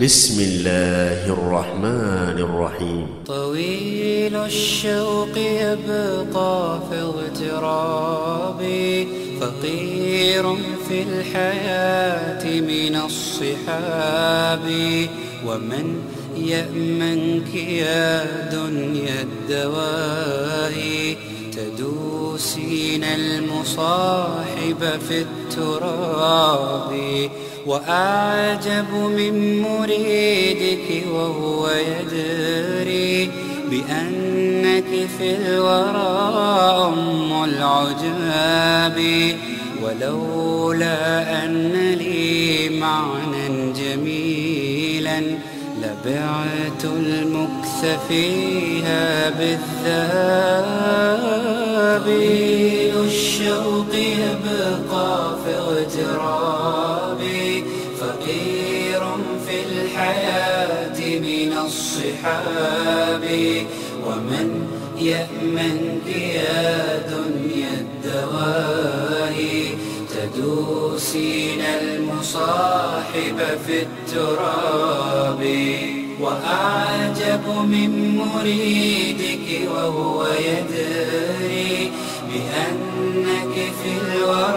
بسم الله الرحمن الرحيم. طويل الشوق يبقى في اغترابي، فقير في الحياة من الصحاب، ومن يأمنك يا دنيا الدوائي، تدوسين المصاحب في التراب. وأعجب من مريدك وهو يدري بأنك في الورى أم العجاب، ولولا أن لي معنى جميلا لبعت المكث فيها بالذهب. الشوق يبقى في اغترابي، فقير في الحياة من الصحاب، ومن يأمنك يا دنيا الدوائي، تدوسين المصاحب في التراب. وأعجب من مريدك وهو يدري بأنك في الورى.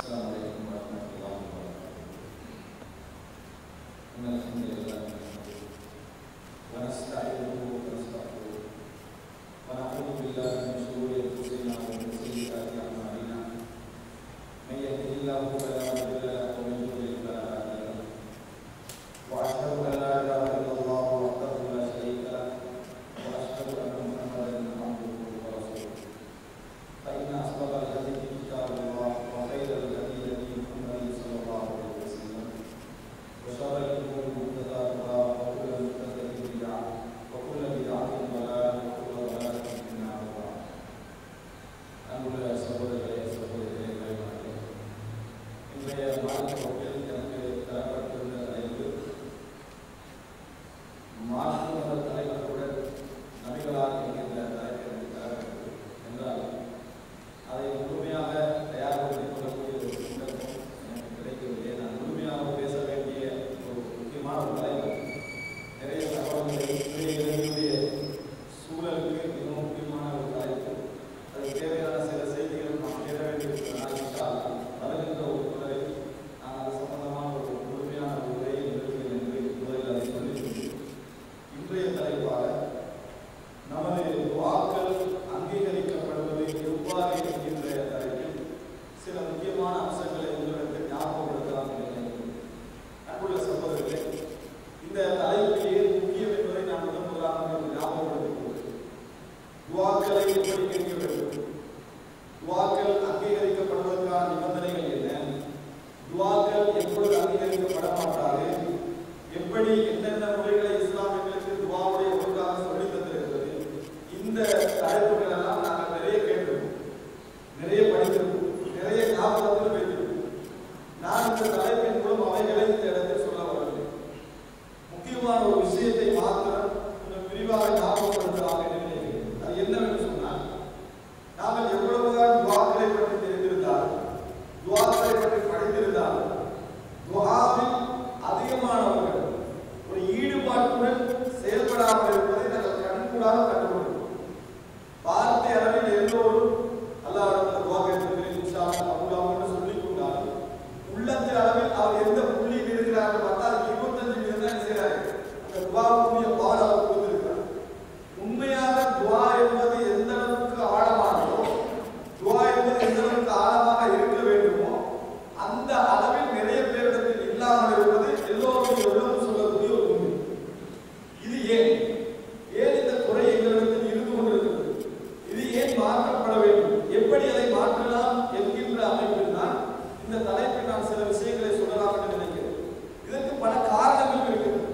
இதற்கு பல காரணங்கள் இருக்கிறது.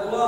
துவா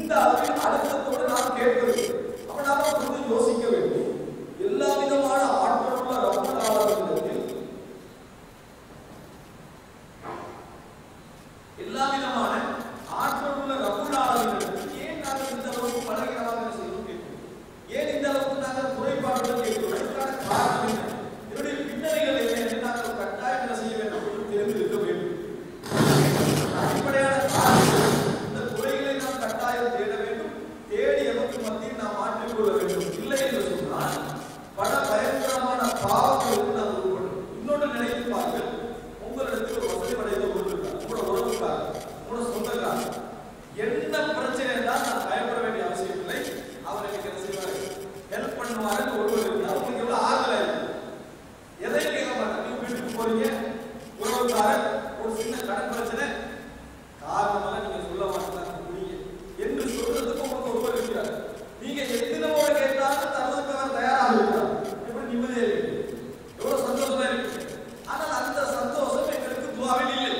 இந்த அளவில் அழுத்தத்தோடு நாம் கேட்பது. அப்ப நாம கொஞ்சம் யோசிக்க வேண்டும். எல்லா விதமான ஆற்றலுள்ள ரப்பல் ஆலமீனிடத்தில் எல்லா விதமான ஆற்றலுள்ள ரப்பல் ஆலமீனிடத்தில் ஏன் நாங்கள் இந்த அளவுக்கு பலகீனமாக செய்யணும் கேட்கிறோம்? ஏன் இந்த அளவுக்கு நாங்கள் குறைபாடுகள் கேட்கிறோம்? இதற்கான காரணம் என்ன? இதனுடைய பின்னணிகள் என்ன என்று நாங்கள் கட்டாயம் என்ன செய்ய வேண்டும் என்று தெரிந்திருக்க வேண்டும். அடிப்படையான காரணம் இந்த குறைகளை நாம் கட்டாயம் தேட வேண்டும். தேடி எமக்கு மத்தியில் நாம் மாற்றிக்கொள்ள வேண்டும். இல்லை என்று சொன்னால் பல பயங்கரமான பாவங்களுக்கு நாம் உட்படும். இன்னொன்று நினைத்து பாருங்கள். உங்களிடத்தில் ஒரு வசதி படைத்த ஒருவர் இருக்கார், உங்களோட உறவுக்காரர், உங்களோட சொந்தக்காரர். என்ன பிரச்சனை என்றால் நான் பயப்பட வேண்டிய அவசியம் இல்லை. அவர் எனக்கு என்ன செய்வார்? ஹெல்ப் பண்ணுவாருன்னு ஒருவர் இருக்கிறார். உங்களுக்கு எவ்வளவு ஆறுதலா இருக்கு. எதையும் கேட்க மாட்டாங்க. நீங்க வீட்டுக்கு போறீங்க, உறவுக்காரர் ஒரு சின்ன கடன் பிரச்சனை, காரணமெல்லாம் நீங்க சொல்ல மாட்டாங்க என்று சொல்றதுக்கு உங்களுக்கு ஒருவர் இருக்கிறார். நீங்க எத்தனை முறை கேட்டாலும் தருவதற்கு அவர் தயாராக இருக்கிறார். எப்படி நிம்மதியா இருக்கு, எவ்வளவு சந்தோஷமா இருக்கு. ஆனால் அந்த சந்தோஷம் எங்களுக்கு துஆவில் இல்லை.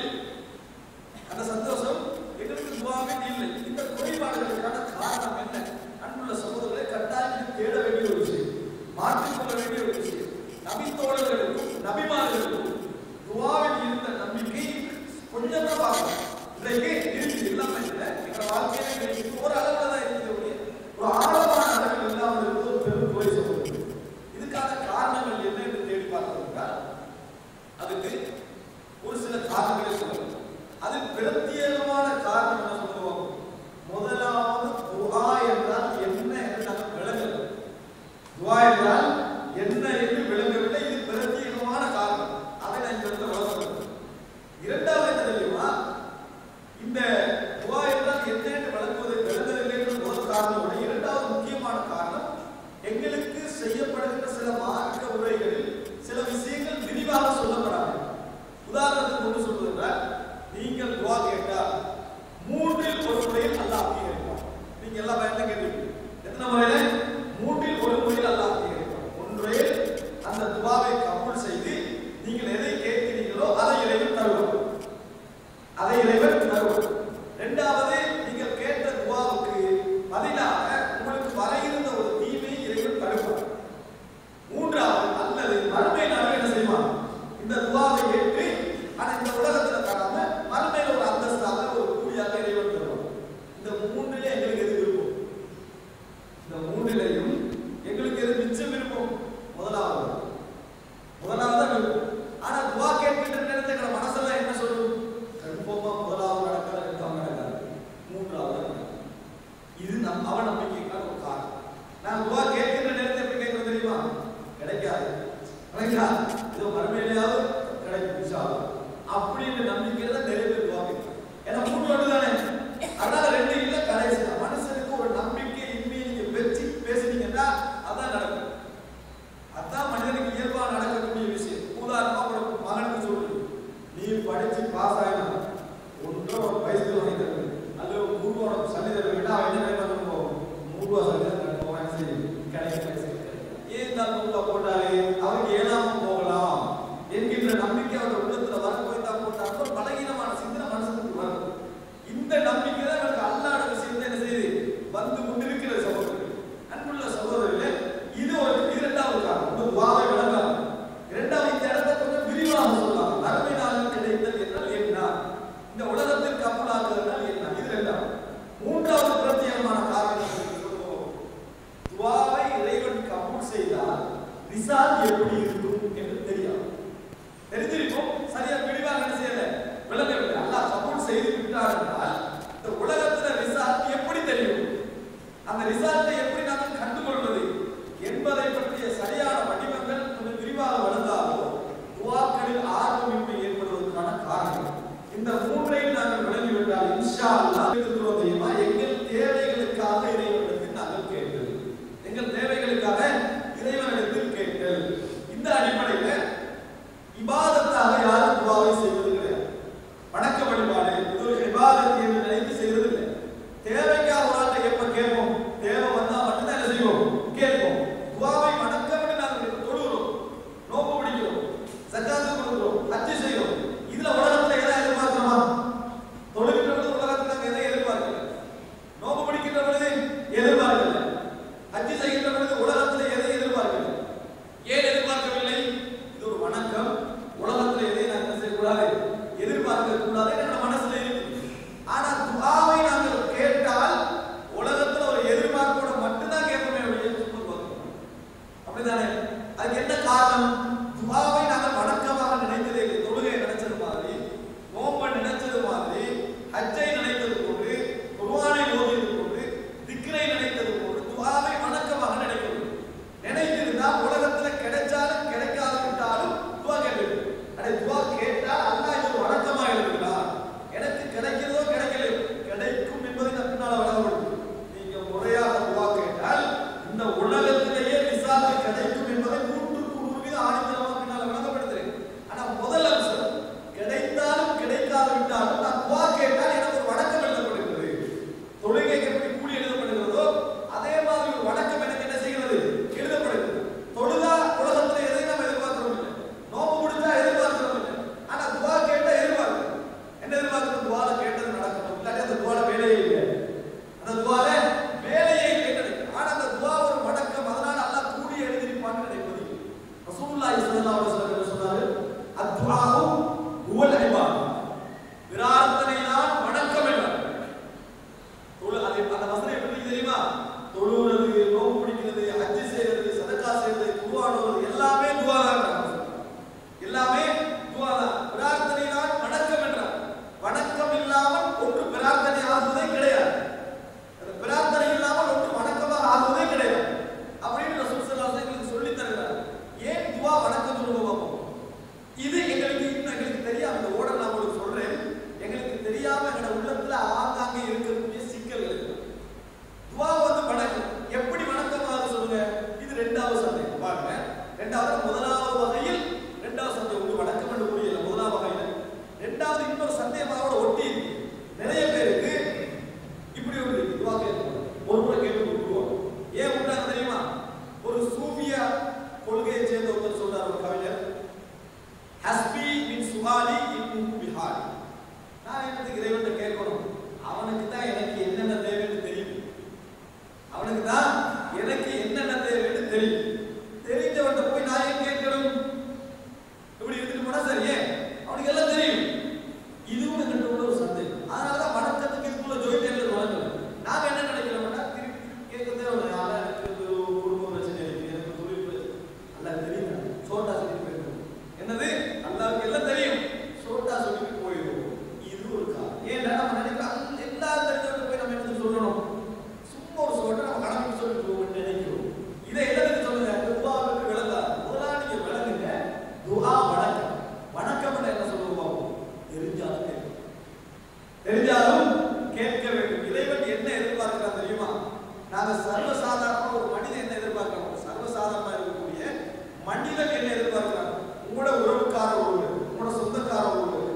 அந்த சந்தோஷம் எங்களுக்கு துஆவில் இல்லை. இந்த குறைபாடுகளுக்கான காரணம் என்ன? அன்புள்ள சகோதரர்களை கட்டாயம் தேட வேண்டிய ஒரு விஷயம், மாற்றிக்கொள்ள வேண்டிய ஒரு விஷயம். நபி தோழர்களுக்கும் நபிமார்களுக்கும் துஆவில் இருந்த நம்பிக்கை கொஞ்சம் தான் பார்க்கணும். இன்றைக்கு இருக்கு எல்லாமே இல்லை. எங்கள் வாழ்க்கையில ஒரு அளவில் தான் இருக்கக்கூடிய ஒரு ஆழமான அளவில் இல்லாமல் இருப்பது ஒரு பெரும் குறை சொல்லுவது. இதுக்கான காரணங்கள் என்ன என்று தேடி பார்த்தோம்னா அதுக்கு ஒரு சில காரணங்களை சொல்லலாம். அது பிரத்யேகமான காரணம் என்ன சொல்லுவோம்? முதலாவது துஆ என்றால் என்ன என்று நாங்கள் விளங்கலாம். துஆ என்றால் என்ன என்று விளங்கவில்லை. இது பிரத்யேகமான காரணம். அதை நான் இந்த இடத்துல வளர்க்கிறேன். இரண்டாவது என்ன தெரியுமா? இந்த துஆ என்றால் என்ன என்று விளங்குவதில்லை என்ற முதல் காரணம். இரண்டாவது முக்கியமான காரணம், எங்களுக்கு செய்யப்படுகின்ற சில மார்க்க உரைகளில் சில விஷயங்கள் விரிவாக சொல்லப்படாது. உதாரணத்துக்கு கொண்டு சொல்வதென்றால், நீங்கள் துஆ கேட்டால் 3இல் 1 முறையில் அல்லாஹ் அங்கீகரிப்பார். நீங்க எல்லா பயன்ல கேட்டீங்க. எத்தனை முறையில? 3இல் 1 முறையில் அல்லாஹ் அங்கீகரிப்பார். ஒன்றே அந்த துஆவை கபூல் செய்து நீங்கள் எதை கேட்கிறீர்களோ அதை இறைவன் தருவார். அதை இறைவன் தருவார். இரண்டாவது, நீங்கள் கேட்ட துஆவுக்கு பதிலாக உங்களுக்கு வர இருந்த ஒரு தீமையை இறைவன் தடுப்பார். மூன்றாவது, அல்லது மறுமை நாளில் என்ன செய்வார்? இந்த துஆவை ஏற்று ஆனால் இந்த உலகத்தில் தராம மறுமையில் ஒரு அந்தஸ்தாக ஒரு கூலியாக இறைவன் தருவார். இந்த மூன்றிலே எங்களுக்கு எது விருப்பம்? இந்த மூன்றிலையும் எங்களுக்கு எது மிச்சம் விருப்பம்? முதலாவது விருப்பம். ஆனா துஆ கேட்கின்ற நேரத்தில் எங்க மனசெல்லாம் என்ன சொல்லும்? கன்ஃபார்மா முதலாவது நடக்காது, இரண்டாவது நடக்காது, மூன்றாவது நடக்காது. இது அவ நம்பிக்கைக்கான ஒரு காரணம். நான் துஆ கேட்கின்ற நேரத்தில் எப்படி கேட்கறது தெரியுமா? கிடைக்காது, இதோ மறுமையிலேயாவது கிடைக்கும் இன்ஷா அல்லாஹ் அப்படின்னு நம்பிக்கையில தான் நிறைய பேர் துஆ கேட்கிறாங்க. ஏன்னா மூன்று ஒன்று தானே, அதனால ரெண்டு இல்லை கடைசி. மனுஷனுக்கு ஒரு நம்பிக்கை இன்மையை நீங்க வச்சு பேசுனீங்கன்னா அதான் நடக்கும். அதான் மனிதனுக்கு இயல்பாக நடக்கக்கூடிய விஷயம். உதாரணமா ஒரு மகனுக்கு சொல்றது, நீ படிச்சு பாஸ் ஆயினா ஒன்றோ ஒரு பைசல் வாங்கி தருவேன், அல்லது ஒரு 3 ரூபா சல்லி தருவேன். அவன் என்ன பண்ண போவோம்? 3 ரூபா சல்லி தான் போவான். சரி கிடைக்கும். ஏன் தான் 3 ரூபா போட்டாலே அவருக்கு ஏழாம போகலாம் என்கின்ற நம்பிக்கை அவருடைய உள்ளத்துல வர போய் தான் போட்டாலும் பலகீனமான சிந்தனை மனசுக்கு வரும். இந்த நம்பிக்கை தான் எனக்கு அல்லாஹ்வோட விஷயத்தை என்ன செய்யுது வந்து கொண்டிருக்கிற சகோதரர்கள். அன்புள்ள சகோதரர்களே, இது ஒரு இரண்டாவது காரணம். இந்த துஆவை விளங்கலாம். இரண்டாவது, இந்த இடத்தை கொஞ்சம் விரிவாக சொல்லலாம். மறுமை நாளில் கிடைத்தல் என்றால் என்ன? இந்த உலகத்தில் கப்பலாக்குதல் என்றால் என்ன? இது இரண்டாவது. மூன்றாவது பிரத்யேகமான காரணம் சொல்லுவோம். துஆவை இறைவன் கபூல் செய்தால் ரிசால்ட் எப்படி இருக்கும் என்று தெரியாது. தெரிஞ்சிருக்கும், சரியா விரிவாக என்ன செய்யல விளங்கவில்லை. அல்லாஹ் கபூல் செய்து விட்டார் என்றால் இந்த உலகத்துல ரிசால்ட் எப்படி தெரியும்? அந்த ரிசால்ட்டை எப்படி நாம் கண்டுகொள்வது என்பதை பற்றிய சரியான வடிவங்கள் கொஞ்சம் விரிவாக வளர்ந்தாலோ துஆக்களில் ஆர்வமின்மை ஏற்படுவதற்கான காரணம். இந்த மூன்றையும் நாங்கள் விளங்கிவிட்டால் இன்ஷா அல்லாஹ் தெரியுமா, எங்கள் தேவைகளுக்காக இறைவனிடத்தில் நாங்கள் கேட்டல், எங்கள் தேவைகளுக்காக இறைவனிடத்தில் கேட்டல். இந்த அடிப்படையில் இபாதத்தாக யாரும் துஆவை செய்வது கிடையாது. வணக்க வழிபாடு இது ஒரு இபாதத் என்று நினைத்து செய்வது இல்லை. தேவைக்காக ஒரு ஆட்டை எப்ப கேட்போம்? தேவை வந்தா எதிர்பார்க்கல. ஹஜ் செய்கின்ற பொழுது உலகத்தில் எதை எதிர்பார்க்கல? ஏன் எதிர்பார்க்கவில்லை? இது ஒரு வணக்கம். உலகத்தில் எதை நாங்கள் செய்யக்கூடாது, எதிர்பார்க்க கூடாது என்ற மனசுல இருக்கு. ஆனா துஆவை நாங்கள் கேட்டால் உலகத்தில் ஒரு எதிர்பார்ப்போட மட்டும்தான் கேட்போமே அப்படியே அப்படிதானே? அதுக்கு என்ன காரணம்? துஆவை நாங்கள் வணக்கமாக நினைத்ததே இல்லை. தொழுகையை நினைச்சது மாதிரி, நோன்பை நினைச்சது மாதிரி, ஹஜ்ஜை நினைத்தது போன்று, குர்ஆனை ஓதியது போன்று, திக்ரை நினைத்தது போன்று துஆவை வணக்கமாக நினைக்கவில்லை. நினைத்திருந்தா உலகத்துல கிடைச்சாலும் கிடைக்காது விட்டாலும் துஆ கேட்பது. அட துஆ கேட்டால் அல்லாஹ் இது வணக்கமா எழுதுகிறார். எனக்கு கிடைக்கிறதோ கிடைக்கலையோ கிடைக்கும் என்பதை நான் பின்னால வழங்கப்படுது. நீங்க முறையாக துஆ கேட்டால் இந்த உலகத்திலேயே ரிசால்ட் கிடைக்கும் என்பதை 100% ஆணித்தரமாக பின்னால வழங்கப்படுத்துறேன். ஆனா முதல் அம்சம் கிடைத்தாலும் கிடைக்காது விட்டாலும் நான் துஆ கேட்டால் எனக்கு ஒரு வணக்கம் எழுதப்படுகிறது. தொழுகைக்கு எப்படி கூலி எழுதப்படுகிறதோ அதே மாதிரி ஒரு வணக்கம் எனக்கு என்ன செய்கிறது, எழுதப்படுகிறது. தொழுதா உலகத்துல எதை நாம் எதிர்பார்க்கிறோம் இல்லை, நோம்பு முடிச்சா எதிர்பார்க்கிறோம் இல்லை. ஆனா துஆ கேட்டா எதிர்பார்க்கிறோம். என்ன எதிர்பார்க்கிறோம்? துஆல கேட்டது நடக்கணும், இல்லாட்டி அந்த துஆல வேலையே இல்லை, அந்த துஆல வேலையே இல்லை. ஆனா அந்த துஆ ஒரு வணக்கம், அதனால அல்லாஹ் கூலி எழுதிருப்பான்னு நினைப்பது. ரசூலுல்லாஹி ஸல்லல்லாஹு அலைஹி வஸல்லம் சொன்னார்கள், அத்ஆஉ ஹுவல் இபாத், பிரார்த்தனை தான் வணக்கம் என்றார். அந்த வசனம் எப்படி தெரியுமா? தொழுகிறது, நோன்பு பிடிக்கிறது, ஹஜ் செய்யறது, சதகா செய்யறது, குர்ஆன் ஓதுறது எல்லாமே துஆ தான். எல்லாமே துஆ தான். பிரார்த்தனை தான் வணக்கம் என்றார். வணக்கம் இல்லாமல் ஒன்று பிரார்த்தனை ஆகுவதே கிடையாது. அந்த பிரார்த்தனை இல்லாமல் ஒன்று வணக்கமாக ஆகுவதே கிடையாது. அப்படின்னு ரசூல் ஸல்லல்லாஹு அலைஹி வஸல்லம் சொல்லி தருகிறார். ஏன் துஆ வணக்கம் சொல்லுவோம்? இது எங்களுக்கு தெரியாம, இந்த ஓட நான் உங்களுக்கு சொல்றேன், எங்களுக்கு தெரியாம எங்க உள்ளத்துல ஆங்காங்கே இருக்கக்கூடிய சிக்கல்கள் இருக்கு. துஆ வந்து வணக்கம் எப்படி வணக்கமாக சொல்லுங்க? இது இரண்டாவது சந்தேகம் பாருங்க. இரண்டாவது முதலாவது வகையில் இரண்டாவது சந்தேகம் உங்களுக்கு வணக்கம் என்று புரியல. முதலாவது வகையில இரண்டாவது இன்னொரு சந்தேகமாக ஒட்டி இருக்கு. நிறைய பேருக்கு இப்படி ஒரு துஆ கேட்கணும், ஒரு முறை கேட்டு விட்டுருவோம். ஏன் விட்டாங்க தெரியுமா? ஒரு சூஃபியா கொள்கையை சேர்ந்த ஒருத்தர் சொல்றார், ஒரு கவிஞர், ஹஸ்பி மின் சுஹாலி இன் பிஹாரி. நான் என்னதுக்கு இறைவன்கிட்ட கேட்கணும்? அவனுக்கு தான் எனக்கு என்னென்ன தேவைன்னு தெரியும். அவனுக்கு தான் எனக்கு என்னென்ன தேவைன்னு தெரியும். தெரிஞ்சவன்கிட்ட போய் நான் ஏன் கேட்கணும்? இப்படி எடுத்துட்டு போனா சரி, ஏன் அவனுக்கு எல்லாம் தெரியும். இதுவும் என்கிட்ட உள்ள ஒரு சந்தேகம். அதனாலதான் வணக்கத்துக்கு இதுக்குள்ள ஜோதிடர்கள் வழங்கல. நாங்க என்ன நினைக்கிறோம்னா, கேட்கறதே ஒரு எனக்கு குடும்ப பிரச்சனை இருக்கு, எனக்கு தொழில் பிரச்சனை, எல்லாம் தெரியும், சோட்டா சொல்லி போயிடும். என்னது? அல்லாவுக்கு எல்லாம் தெரியும், சோட்டா சொல்லி போயிடும். இது ஒரு காரணம். ஏன்னா நம்ம நினைக்கிறோம் எல்லா தெரிஞ்சவங்க போய் நம்ம என்ன சொல்லணும், சும்மா ஒரு சோட்டா நம்ம கடமைக்கு சொல்லி போவோம்னு நினைக்கிறோம். இதை என்னதுக்கு சொல்லுங்க? துஆவுக்கு விளங்காது. முதல்ல நீங்க விளங்குங்க, துஆ வணக்கம். வணக்கம் என்ன சொல்லுவோம்? தெரிஞ்சாலும் கேட்க வேண்டும். இறைவன் என்ன எதிர்பார்க்கிறார் தெரியுமா? நாங்க சர்வசாதாரண ஒரு மனிதன் என்ன எதிர்பார்க்கிறோம்? சர்வசாதாரணமா இருக்கக்கூடிய மனிதன் என்ன எதிர்பார்க்கிறார்? உங்களோட உறவுக்கார ஒருவர், உங்களோட சொந்தக்கார ஒருவர்,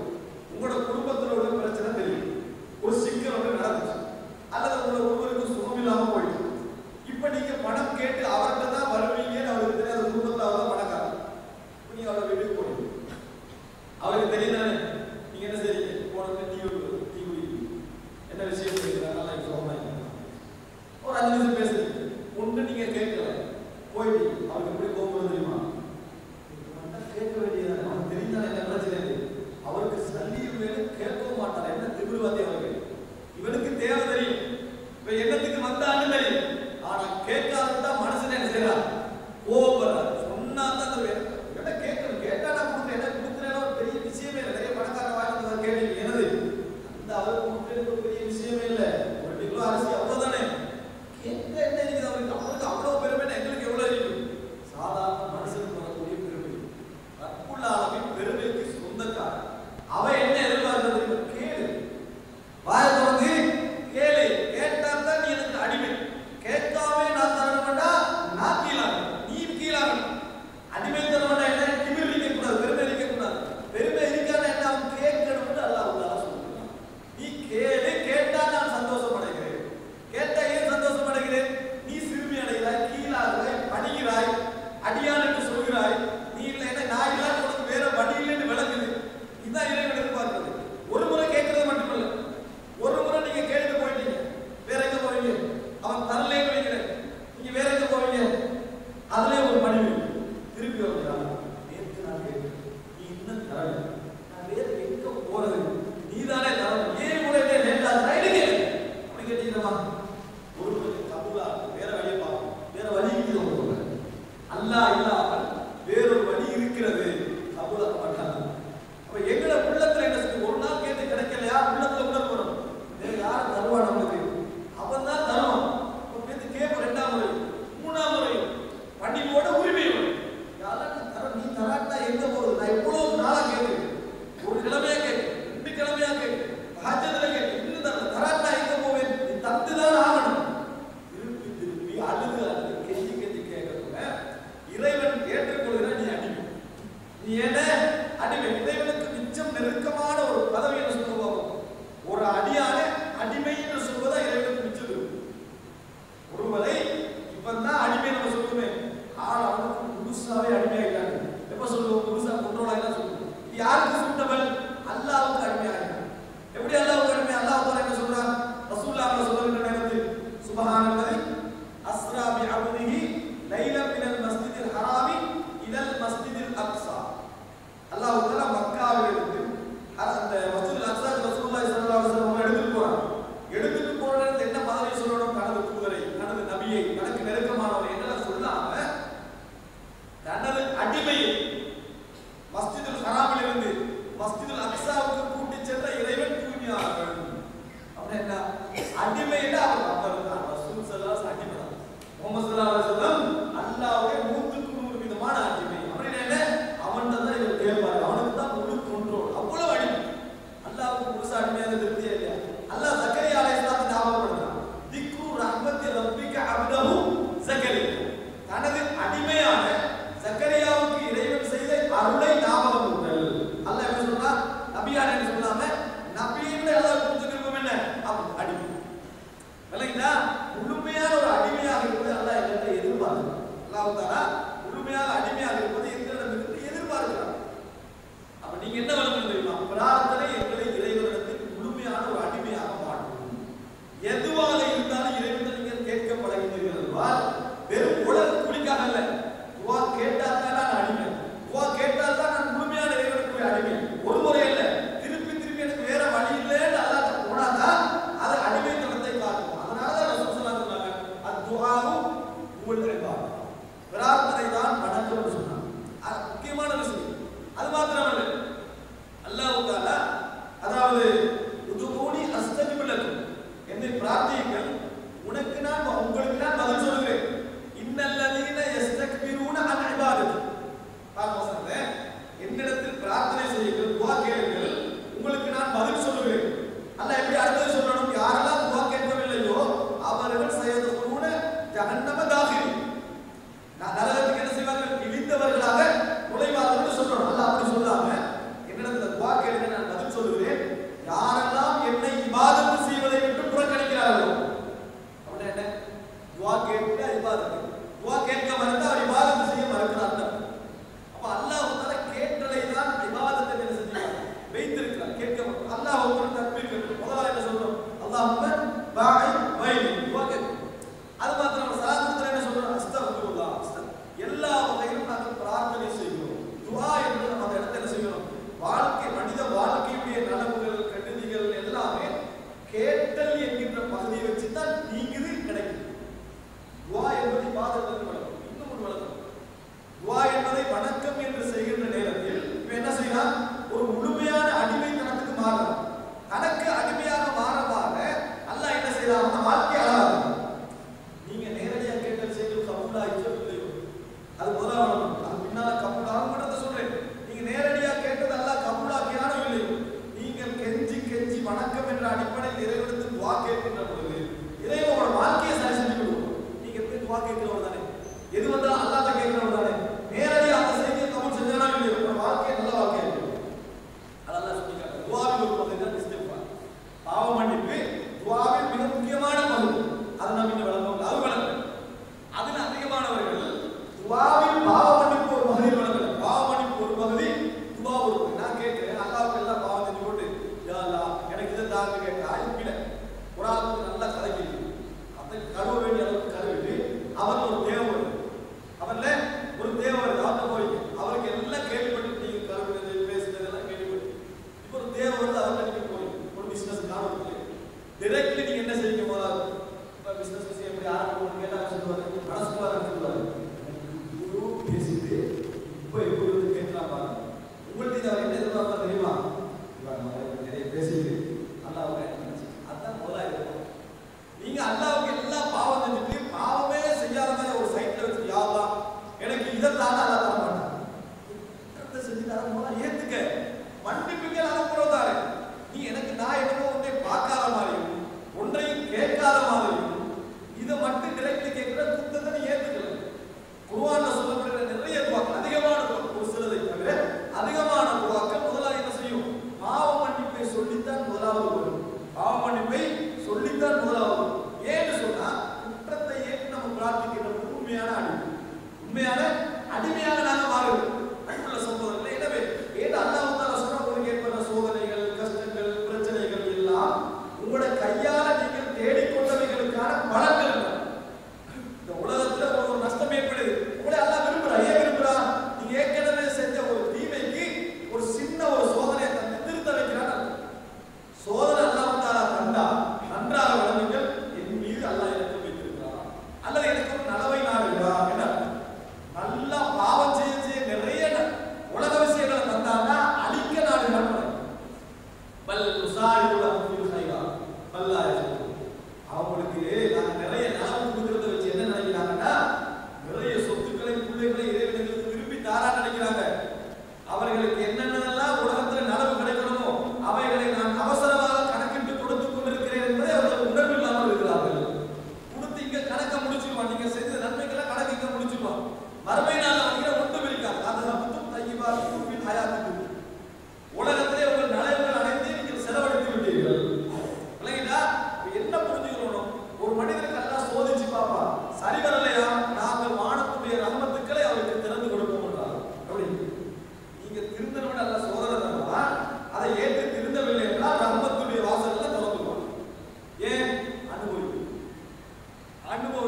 உங்களோட குடும்பத்தில் உள்ள பிரச்சனை தெரியும், ஒரு சிக்கல் ஒன்று நடந்துச்சு, அல்லது உங்களோட ஒருவருக்கு சுகம் இல்லாம போயிடுச்சு. இப்ப நீங்க பணம் கேட்டு அவர்கிட்ட தான் வருவீங்கன்னு அவருக்கு தெரியாத குடும்பத்தில் அவர் தான் பணக்காரர். நீங்க அவரை வீட்டுக்கு போனீங்க, அவருக்கு தெரியுதானே நீங்க என்ன செய்றீங்க? போன டீ என்ன விஷயம் செய்யறாங்க, நல்லா ஒரு 5 நிமிஷம் பேசுறீங்க, ஒன்று நீங்க கேட்கல, போயிட்டு அவருக்கு எப்படி கோபம் தெரியுமா? கேட்க வேண்டியது அவனுக்கு தெரிந்தால் என்ன பிரச்சனை? அவருக்கு சல்லியும் வேணும், கேட்கவும் மாட்டார். என்ன திமிருவாதி அவர்கள்? இவனுக்கு தேவை தெரியும், இப்ப என்னத்துக்கு வந்தாலும் தெரியும். ஆனா கேட்காதுன்னா மனசுல என்ன செய்யறான்? கோபப்படுறார். சொன்னா தான் என்ன கேட்கணும், கேட்டா நான் கொடுக்குறேன், என்ன கொடுக்குறேன்னா ஒரு பெரிய விஷயமே இல்லை. நிறைய பணக்கார வாங்கி கேட்டீங்க, என்னது அந்த அவர் கொடுக்குறது ஒரு பெரிய விஷயமே இல்லை, 1 கிலோ அரிசி அவ்வளவுதானே. கேட்க என்ன இருக்குது அவருக்கு? அவருக்கு அவ்வளவு பெருமை, எங்களுக்கு எவ்வளவு இருக்கும்? சாதாரண மனுஷனுக்கு வரக்கூடிய பெருமை, ரப்புல் ஆலமீன் பெருமைக்கு சொந்தக்காரன். அவன் என்ன எதிர்பார்க்கிறது? கேளு, வாய திறந்து கேளு. கேட்டா தான் நீ எனக்கு அடிமை. கேட்காம நான் தரணும்னா நபியை தனக்கு நெருக்கமானவர் என்றெல்லாம் சொல்லாம தனது அடிமையை மஸ்ஜிதுல் ஹராமில் இருந்து மஸ்ஜிதுல் அக்ஸாவுக்கு கூட்டி சென்ற இறைவன் தூய்மையானவன். அப்படின்னா அடிமையில அவர் தான் ரசூல் ஸல்லல்லாஹு அலைஹி வஸல்லம் முஹம்மது ஸல்லல்லாஹு அலைஹி வஸல்லம் அல்லாஹ்வுடைய 100க்கு 100 விதமான அடிமை. அப்படின்னா அவன் தான் இவர் கேட்பார், அவனுக்கு தான் முழு கண்ட்ரோல். அவ்வளவு அடிமை. அல்லாஹ்வுக்கு முழுசா அடிமையாக திருப்தியே இல்லையா? அல்லாஹ் ஜக்கரியா அலைஹிஸ்ஸலாத்தை ஞாபகப்படுத்துறான். திக்ரு ரஹ்மத்தி ரப்பிக அப்தஹு ஜக்கரியா. தனது அடிமையான ஜக்கரியாவுக்கு இறைவன் செய்த அருளை ஞாபகப்படுத்தல். அல்லாஹ் என்ன சொல்றான்? நபியான என்ன சொல்லாம நபியில அல்லாஹ் புரிஞ்சுக்கணும் என்ன? அடிமை. விளங்கிட்டா? முழுமையான ஒரு அடிமையாக இருப்பது அல்லாஹ் எங்களை எதிர்பார்க்கிறான். அல்லாஹ் தஆலா முழுமையாக அடிமையாக இருப்பது எங்களிடமிருந்து எதிர்பார்க்கிறான். அப்ப நீங்க என்ன வளர்க்கணும் தெரியுமா? பிரார்த்தனை எங்களை இறைவனிடத்தில் முழுமையான ஒரு அடிமையாக மாற்றும். எதுவாக இருந்தாலும் இறைவனிடம் நீங்கள் கேட்க பழகினீர்கள் என்றால் வெறும் உலக கூலிக்காக அல்ல. துவா கேட்டால் தான் நான் அடிமை, துவா கேட்டால் தான் நான் முழுமையான இறைவனுக்கு அடிமை. ஒரு முறை இல்லை, திருப்பி திருப்பி எனக்கு வேற வழி இல்லைன்னு அல்லாஹ் போனாதான் அது அடிமைத்தனத்தை காட்டும். அதனால தான் ரசூல் ஸல்லல்லாஹு அலைஹி வஸல்லம் சொன்னாங்க, அத்துஆஉ ஹுவல் இபாதா. பிரார்த்தனை தான் வணக்கம்னு சொன்னாங்க. அது முக்கியமான விஷயம். அது மாத்திரமல்ல, அல்லாஹ் தஆலா அதாவது உதுஊனி அஸ்தஜிபு லக்கும், என்னை பிரார்த்தியுங்கள் உனக்கு நான் உங்களுக்கு நான் பதில் சொல்லுவேன். இன்னல்லதீன யஸ்தக்பிரூன அன் இபாதத்தி. பாருங்க, என்னிடத்தில் பிரார்த்தனை செய்யுங்கள், துஆ கேளுங்கள், உங்களுக்கு நான் பதில் சொல்லுவேன். அல்லாஹ் எப்படி அடுத்து சொல்லணும்? யாரெல்லாம் துஆ கேட்கவில்லையோ அவர்கள் சயதுகுன ஜஹன்னம தாகிரி, நரகத்துக்கு என்ன செய்வார்கள்? இழிந்தவர்களாக நுழைவார்கள் சொல்லணும். அல்லாஹ் அப்படி சொல்லாம என்னிடத்தில் துஆ கேளுங்க, நான் பதில் சொல்லுவேன். யாரெல்லாம் என்னை இபாதத் செய்வதை விட்டு புறக்கணிக்கிறார்களோ, அப்படின்னா என்ன? துஆ கேட்க இபாதத், துஆ கேட்க மறந்தா அவர் இபாதத் செய்ய மறக்கிறார். அப்ப அல்லாஹ் தஆலா கேட்டலை தான் இபாதத்தை என்ன செஞ்சார்? வைத்திருக்கிறார். கேட்க அல்லாஹ் ஒரு தக்பீர் கேட்கிறோம். முதல்ல என்ன சொல்றோம்? அல்லாஹும்ம பாஇத் பைனி, துஆ கேட்கிறோம். அது மாத்திரம் சலாத்துல என்ன சொல்றோம்? அஸ்தக்ஃபிருல்லாஹ். எல்லா வகையிலும் நாங்கள் பிரார்த்தனை செய்கிறோம். துஆ என்று நம்ம அந்த இடத்துல என்ன செய்யணும்? வாழ்க்கை, மனித வாழ்க்கையுடைய நலவுகள் கெடுதிகள் எல்லாமே கேட்டல் என்கின்ற பகுதியை வச்சு தான் நீங்குது, கிடைக்கும். துஆ என்பது இபாதத்துக்கு வழக்கம். இன்னும் ஒரு வழக்கம், துஆ என்பதை வணக்கம் என்று செய்கின்ற நேரத்தில் இவன் என்ன செய்யலாம்? ஒரு முழுமையான அடிமைத்தனத்துக்கு மாறலாம். தனக்கு அடிமையாக மாற மாற அல்லாஹ் என்ன செய்யலாம்? வாழ்க்கை அழகாகும். நீங்க நேரடியாக கேட்டல் செய்வது கபூலாயிச்சோ இல்லையோ, அது முதலாவது. அது பின்னால கபூலாகும்ன்றத சொல்றேன். நீங்க நேரடியாக கேட்டது அல்லாஹ் கபூலாக்கியானோ இல்லையோ, நீங்கள் கெஞ்சி கெஞ்சி வணக்கம் என்ற அடிப்படையில் இறைவனிடத்தில் துஆ கேட்கின்ற பொழுது இறைவனோட வாழ்க்கையை சரி செஞ்சு கொடுக்கும். நீங்க எப்படி துஆ கேட்கிறவர் தானே, எது வந்தாலும் அல்லாஹ் தான் கேட்கிறவர் தானே. நேரடியாக அந்த செய்தியை கபூல் செஞ்சானா இல்லையோ, உங்க வாழ்க்கை நல்ல வாழ்க்கையா இருக்கும். அதெல்லாம் சொல்லிக்காங்க. துஆவில் ஒரு பகுதி தான் இஸ்திக்ஃபார், பாவ மன்னிப்பு. துஆவில் மிக முக்கியமான பகுதி. அதை நம்ம இங்க வளர்க்கணும், அது வளர்க்கணும். அதில் அதிகமானவர்கள் துஆவில் பாவ மன்னிப்பு ஒரு பகுதி வளர்க்கணும். பாவ மன்னிப்பு ஒரு பகுதி, துஆ ஒரு பகுதி. நான் கேட்கிறேன், அல்லாஹ்வுக்கு எல்லாம் பாவம் செஞ்சு போட்டு யா அல்லாஹ் எனக்கு இதை தாங்க கேட்டா இல்ல, குர்ஆனுக்கு நல்லா கலக்கிது. அதை கழுவ வேண்டிய அளவுக்கு கழுவிட்டு அவன் ஒரு தேவை, அவன்ல ஒரு தேவை அவர்கிட்ட போய் அவருக்கு எல்லாம் கேள்விப்பட்டு நீங்க கழுவுறது பேசுறதெல்லாம் கேள்விப்பட்டு இப்போ ஒரு தேவை வந்து அவர்கிட்ட நீங்க போய் ஒரு பிசினஸ் காரணத்துல டைரக்ட்லி நீங்க என்ன செய்யுங்க? முதல்ல இப்போ பிசினஸ் விஷயம் எப்படி ஆரம்பிக்கணும்னு கேட்டா சொல்லுவாரு, மனசுக்குள்ளார சொல்லுவாரு, குரு பேசிட்டு இப்போ எப்படி வந்து கேட்கலாம் பாருங்க. உங்கள்கிட்ட அவர் என்ன எதிர்பார்ப்பா தெரியுமா? நிறைய பேசிட்டு அல்லாஹ் அதான் முதலா இருக்கும். நீங்க அல்லாஹ்வுக்கு எல்லா பாவம் செஞ்சுட்டு பாவமே செய்யாத மாதிரி ஒரு சைட்ல வச்சு யா அல்லாஹ் எனக்கு இதை தானே அல்லாஹ் தர மாட்டான். இதை செஞ்சு தர முதல்ல ஏத்துக்க, மன்னிப்புக்கு அதை போறதாரு. நீ எனக்கு நான் என்னமோ ஒன்றை பார்க்காத மாதிரியும் ஒன்றையும் கேட்காத மாதிரியும் இதை மட்டும் டைரக்ட்லி கேட்கிற குத்தத்தை நீ ஏத்துக்கல. குர்ஆன்ல சொல்லப்படுகிற நிறைய துஆக்கள், அதிகமான ஒரு சிலதை தவிர அதிகமான துஆக்கள் முதலாவது என்ன செய்யும்? பாவ மன்னிப்பை சொல்லித்தான் முதலாவது வரும். பாவ மன்னிப்பை சொல்லித்தான் முதலாவது வரும். ஏன்னு சொன்னா குற்றத்தை ஏற்று நம்ம பிரார்த்திக்கிற உண்மையான அடிமை, உண்மையான அடிமையாக நாங்க மாறுவோம். அன்புள்ள சகோதரர்களே, எனவே ஏன் அல்லாஹ் தஆலா சொல்ற உங்களுக்கு ஏற்படுற சோதனைகள், கஷ்டங்கள், பிரச்சனைகள் எல்லாம் உங்களோட கையால நீங்கள் தேடிக்கொண்டவைகளுக்கான பலன்கள். இந்த உலகத்துல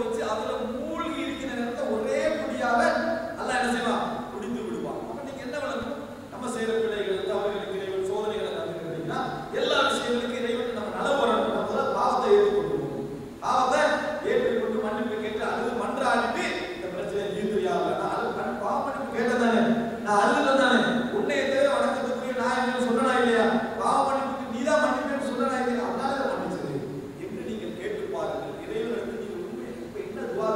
வச்சு அதுல மூழ்கி இருக்கிற நேரத்தை ஒரே முடியாத அல்லாஹ் என்ன செய்வான், குடித்து விடுவான். அப்ப நீங்க என்ன விளங்கும், நம்ம செய்யற பிள்ளைகள் தவறுகளுக்கு இறைவன் சோதனைகளை தந்துக்கிறீங்கன்னா எல்லா விஷயங்களுக்கும் இறைவன் நம்ம நல வரணும். நம்ம பாவத்தை ஏற்றுக்கொள்வோம், பாவத்தை ஏற்றுக்கொண்டு மன்னிப்பு கேட்டு அழுது மன்றாடிட்டு இந்த பிரச்சனை தீர்ந்துறியாங்க. நான் பாவ மன்னிப்பு கேட்டதானே, நான் அழுதுல தானே, உன்னைய தேவை வணக்கத்துக்குரிய நான் என்ன சொல்றனா இல்லையா, பாவ மன்னிப்புக்கு நீதான் மன்னிப்பேன்னு சொல்றனா இல்லையா, அதனால மன்னிச்சது என்று நீங்கள் கேட்டு பாருங்கள். இறைவனுக்கு நீங்கள் என்ன துவா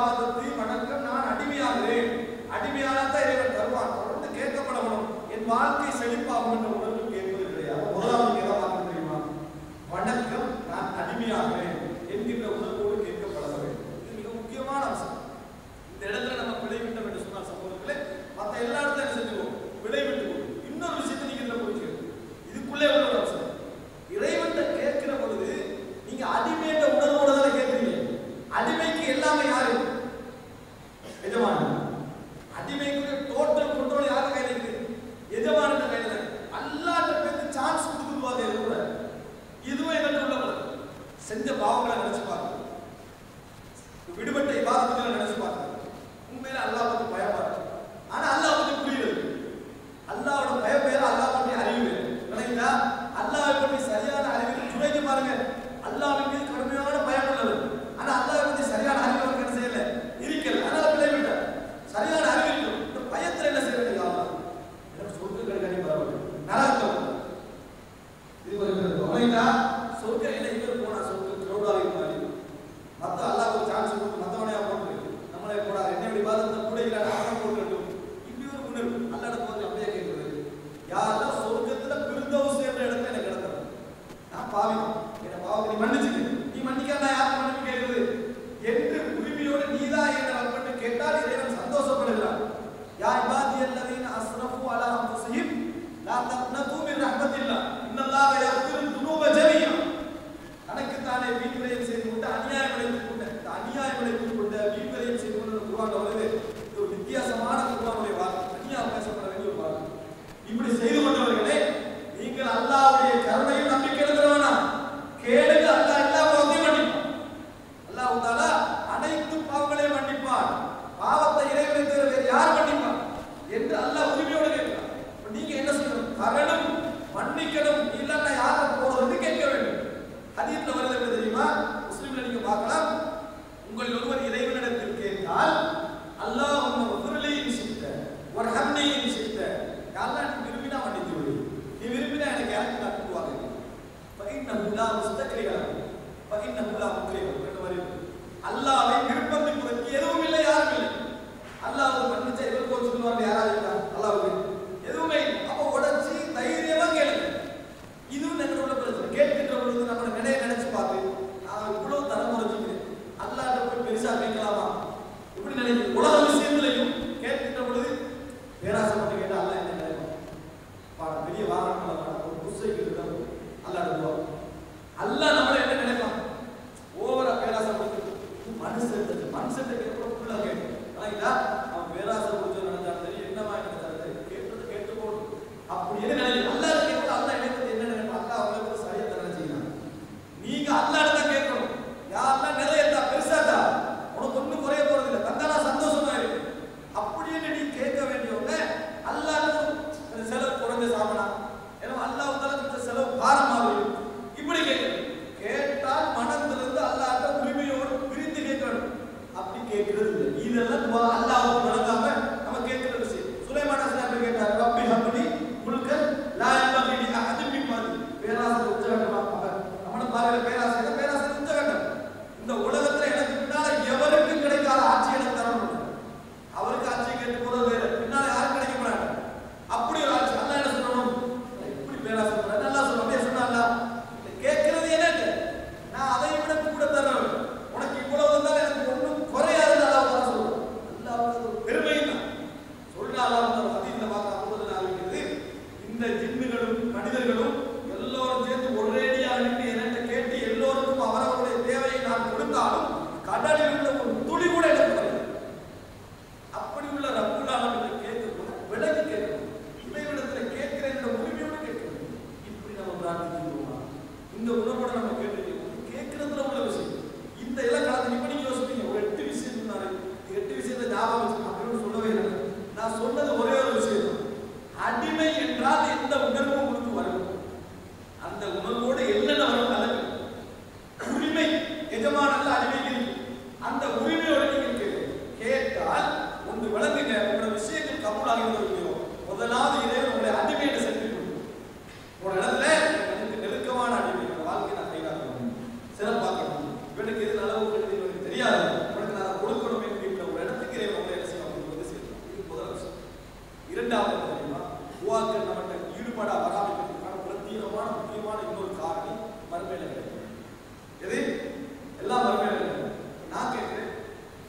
இபாதத்து வணக்கம் நான் அடிமையாகிறேன். அடிமையானதான் இறைவன் தருவான். தொடர்ந்து கேட்கப்படணும். என் வாழ்க்கை செழிப்பாகும் என்ற உணர்வு கேட்பது கிடையாது. முதலாவது எதை பார்க்க தெரியுமா? வணக்கம் நான் அடிமையாகிறேன் என்கின்ற உணர்வோடு கேட்கப்பட வேண்டும். இது மிக முக்கியமான அம்சம். இந்த இடத்துல நம்ம விளைவிட்டோம் என்று சொன்னால் சமூகத்திலே மற்ற எல்லா இடத்துல என்ன செஞ்சுவோம்? விளைவிட்டுவோம். இன்னொரு விஷயத்தை நீங்க என்ன புரிஞ்சுக்கணும், இதுக்குள்ளே உள்ள ஒரு அம்சம். இறைவன் கேட்கிற பொழுது நீங்க அடிமைன்ற உணர்வோட தான் கேட்கிறீங்க. அடிமைக்கு எல்லாமே யாரு? எஜமானன். அடிமைக்கு டோட்டல் கண்ட்ரோல் யாரு கையில இருக்கு? எஜமானன் கையில. அல்லாஹ்ட்ட பேருக்கு சான்ஸ் கொடுத்துருவாங்க. இதுவும் எங்கள்கிட்ட உள்ள செஞ்ச பாவங்களை நினைச்சு பாருங்க, விடுபட்ட இபாதத்துகளை நினைச்சு பாருங்க. உண்மையில அல்லாஹ் பத்தி பயமா இருக்கு. ஆனா அல்லாஹ் பத்தி புரியுது. அல்லாஹ்வோட பயம் வேற, அல்லாஹ் பத்தி அறிவு வேற. நினைக்கிறா அல்லாஹ்வை பத்தி சரியான அறிவு துறைக்கு பாருங்க. அல்லாஹ்வின் மீது கடுமையான பயம் உள்ளது. ஆனா அல்லாஹ்வை பத்தி சரியான அறிவு அவருக்கு என்ன செய்யல, இருக்கல. அதனால விளைவிட்ட சரியான அறிவு இருக்கு. இந்த பயத்துல என்ன செய்யறது? அல்லாஹ் எனக்கு சொர்க்கம் கிடைக்காது பரவாயில்லை, நரகம் இது வருகிறது. நினைக்கிறா சொர்க்கம் இல்லை, இவர் போனா சொர்க்கம் கிரௌடாக இருந்தாரு. மற்ற அல்லாஹ் ஒரு சான்ஸ் கொடுத்து மற்றவனையா போட்டு நம்மளே போடாது, என்னுடைய விவாதத்தை கூட இல்லை அவனை போட்டுட்டும் இப்படி ஒரு உணர்வு அல்லாட போது அப்படியே கேட்குறது. யாரெல்லாம் சொர்க்கத்துல பிரிந்தவுஸ் என்ற இடத்துல எனக்கு கிடக்கிறது, நான் பாவிக்கும் என்ன பாவத்தை நீ மன்னிச்சுக்க, நீ மன்னிக்காம யாருக்கு மன்னிப்பு கேட்குறது என்று உரிமையோடு நீதான் என்ன ரப்பன்னு கேட்டால் இறைவன் சந்தோஷப்படுகிறான். யா இபாதியல்லதீன அஸ்ரஃபு அலா அன்ஃபுஸிஹிம் லா தக்னது மின் ரஹ்மத்தில்லாஹ் இன்னல்லாஹ யக்ஃபிரு துனூப ஜமீஆ. தனக்குத்தானே வீண்விரயம் செய்து கொண்டு அநியாயம் விளைத்துக் கொண்ட அநியாயம் விளைத்துக் கொண்ட வீண்விரயம் செய்து கொண்ட குர்ஆன் வருது. இது ஒரு வித்தியாசமான குர்ஆனுடைய வார்த்தை, அநியாயம் பேசப்பட வேண்டிய ஒரு வார்த்தை. இப்படி செய்து கொண்டவர்களே, நீங்கள் அல்லாஹ்வுடைய கருணையும் நம்பிக்கை எடுக்கிறவனா கேளுங்க, அல்லாஹ் எல்லா பாவத்தையும் மன்னிப்பான். அல்லாஹ் தஆலா அனைத்து பாவங்களையும் மன்னிப்பான். பாவத்தை இறைவனை தவிர வேறு யார் மன்னிப்பான் என்று அல்லாஹ் உரிமையோடு கேட்கிறான். நீங்க என்ன செய்யணும்? கரணும் மன்னிக்கணும், இல்லன்னா யாரை போறது கேட்க வேண்டும். ஹதீஸ்ல வருது என்ன தெரியுமா? முஸ்லிம்ல நீங்க பார்க்கலாம், உங்கள் ஒருவர் இறைவனிடத்தில் கேட்டால் அல்லாஹும்ம வஃபிர்லி இன் ஷி'த வர்ஹம்னி இன் ஷி'த, அல்லாஹ் நீ விரும்பினா மன்னித்து விடு, நீ விரும்பினா எனக்கு யாருக்கு தட்டுவாங்க. ஃபஇன்னஹு லா முஸ்தக்ரிஹ ஃபஇன்னஹு லா முக்ரிஹ என்ற வரி. அல்லாஹ்வை விருப்பத்துக்கு எதுவும் இல்லை, யாரும் இல்லை. அல்லாஹ் மன்னிச்சா இவர் கோச்சுக்குவாங்க யாராவது இருக்கா? அல்லாஹ்வுக்கு எதுவுமே இல்லை. அப்ப உடைச்சி தைரியமா கேளுங்க. இதுவும் நம்மளோட பிரச்சனை. கேட்கின்ற பொழுது நம்ம நினைச்சு பார்த்து நான் இவ்வளவு தரம் குறைச்சிக்கிறேன், அல்லாஹ்ட்ட போய் பெருசா கேட்கலாமா இப்படி நினைக்கிறேன். உலக விஷயத்திலையும் கேட்கின்ற பொழுது பேராசப்பட்டு கேட்டா அல்லாஹ் என்ன நினைப்பான்? பெரிய வாகனம் ஒரு புதுசைக்கு இருக்காது அல்லாஹ் எடுத்துவான். அல்லாஹ் நம்மள என்ன நினைப்பான்? ஓவரா பேராசப்பட்டு மனுஷன் கேட்கணும் ஃபுல்லா கேட்கும். அவன் பேராசப்பட்டு நினைச்சாலும் சரி, என்னமா நினைச்சாலும் சரி, கேட்டது கேட்டு போடும். அப்படி என்ன நினைக்கும்? அல்லாஹ் கேட்கணும். அல்லாஹ் என்ன நினைப்பான்? அல்லாஹ் அவங்களுக்கு சரியா தரணும் செய்யலாம். நீங்க அல்லாஹ்ட்ட தான் கேட்கணும். யாரெல்லாம் நிறைய தா பெருசா தா, உனக்கு ஒன்றும் குறைய போறது இல்லை, தந்தானா சந்தோஷமா இருக்கு. அப்படின்னு நீ கேட்க வேண்டியவங்க அல்லாஹ் செலவு குறைஞ்ச சாமனா, ஏன்னா அல்லாஹ் தஆலா செலவு பாரமாக இப்படி கேட்கணும். கேட்டால் மனத்திலிருந்து அல்லாஹ்ட்ட உரிமையோடு பிரிந்து கேட்கணும். அப்படி கேட்கிறது இல்லை. இதெல்லாம் துஆ அல்லாஹ்வுக்கு வழங்காம நம்ம கேட்கிற விஷயம். சுலைமான் அலைஹிஸ்ஸலாம் கேட்டார், ரப்பி ஹப்லி முல்கன் லா யன்பகி லி அஹதின் மின் பாதி. பேராசை உச்சகட்டமா நம்மள பாருங்க, பேராசை உச்சகட்டம். இந்த உலகத்துல எனக்கு பின்னால எவருக்கும் கிடைக்காத ஆட்சி எனக்கு தரணும். அவருக்கு ஆட்சி கேட்டு போறது வேற, பின்னால யாரும் கிடைக்க மாட்டாங்க. அப்படி ஒரு ஆட்சி அல்லாஹ் என்ன சொல்லணும்? இப்படி பேராசை நல்லா சொல்லணும். அப்படியே சொன்னா அல்லாஹ் கேட்கிறது என்னன்னு நான் அதை விட கூட தரேன், உனக்கு இவ்வளவு வந்தாலும் எனக்கு ஒன்றும் குறையாது அல்லாஹ் சொல்லுவான். அல்லாஹ்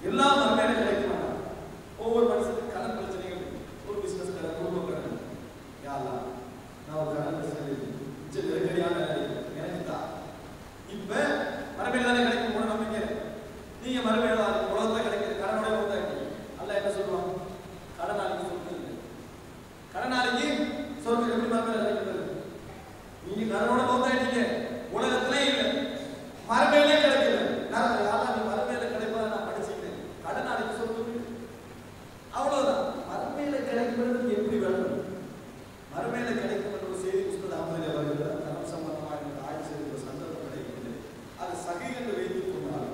எல்லாம் மறுமையில கிடைக்க மாட்டாங்க. ஒவ்வொரு மனுஷனுக்கும் கடன் பிரச்சனைகள், ஒரு பிசினஸ் கடன், குடும்ப கடன். யா அல்லாஹ், நான் ஒரு கடன் பிரச்சனை நெருக்கடியான எனக்கு தான். இப்ப மறுமையில தானே கிடைக்கும் போன நம்பிக்கை. நீங்க மறுமையில உலகத்துல கிடைக்கிற கடனோட வந்தாங்க. அல்லாஹ் என்ன சொல்லுவான்? கடனாளிக்கு சொத்து, கடனாளிக்கு சொத்து எப்படி மறுமையில கிடைக்கிறது? நீங்க கடனோட வந்தாயிட்டீங்க, உலகத்திலே இல்லை, மறுமையிலே கிடைக்கல. நான் யாரா நீ மறுமையில கிடைப்பதா நான் படிச்சுக்கிறேன். கடனாளிக்கு சொத்து அவ்வளவுதான். மறுமையில கிடைக்கிறது எப்படி வேணும்? மறுமையில கிடைக்கும் என்ற ஒரு செய்தி புஸ்தகம் அமலிலே வருகிறது. தரம் சம்பந்தமாக ஆய்வு செய்த சந்தர்ப்பம் கிடைக்கிறது. அது சஹீஹ் என்று வைத்துக் கொண்டால்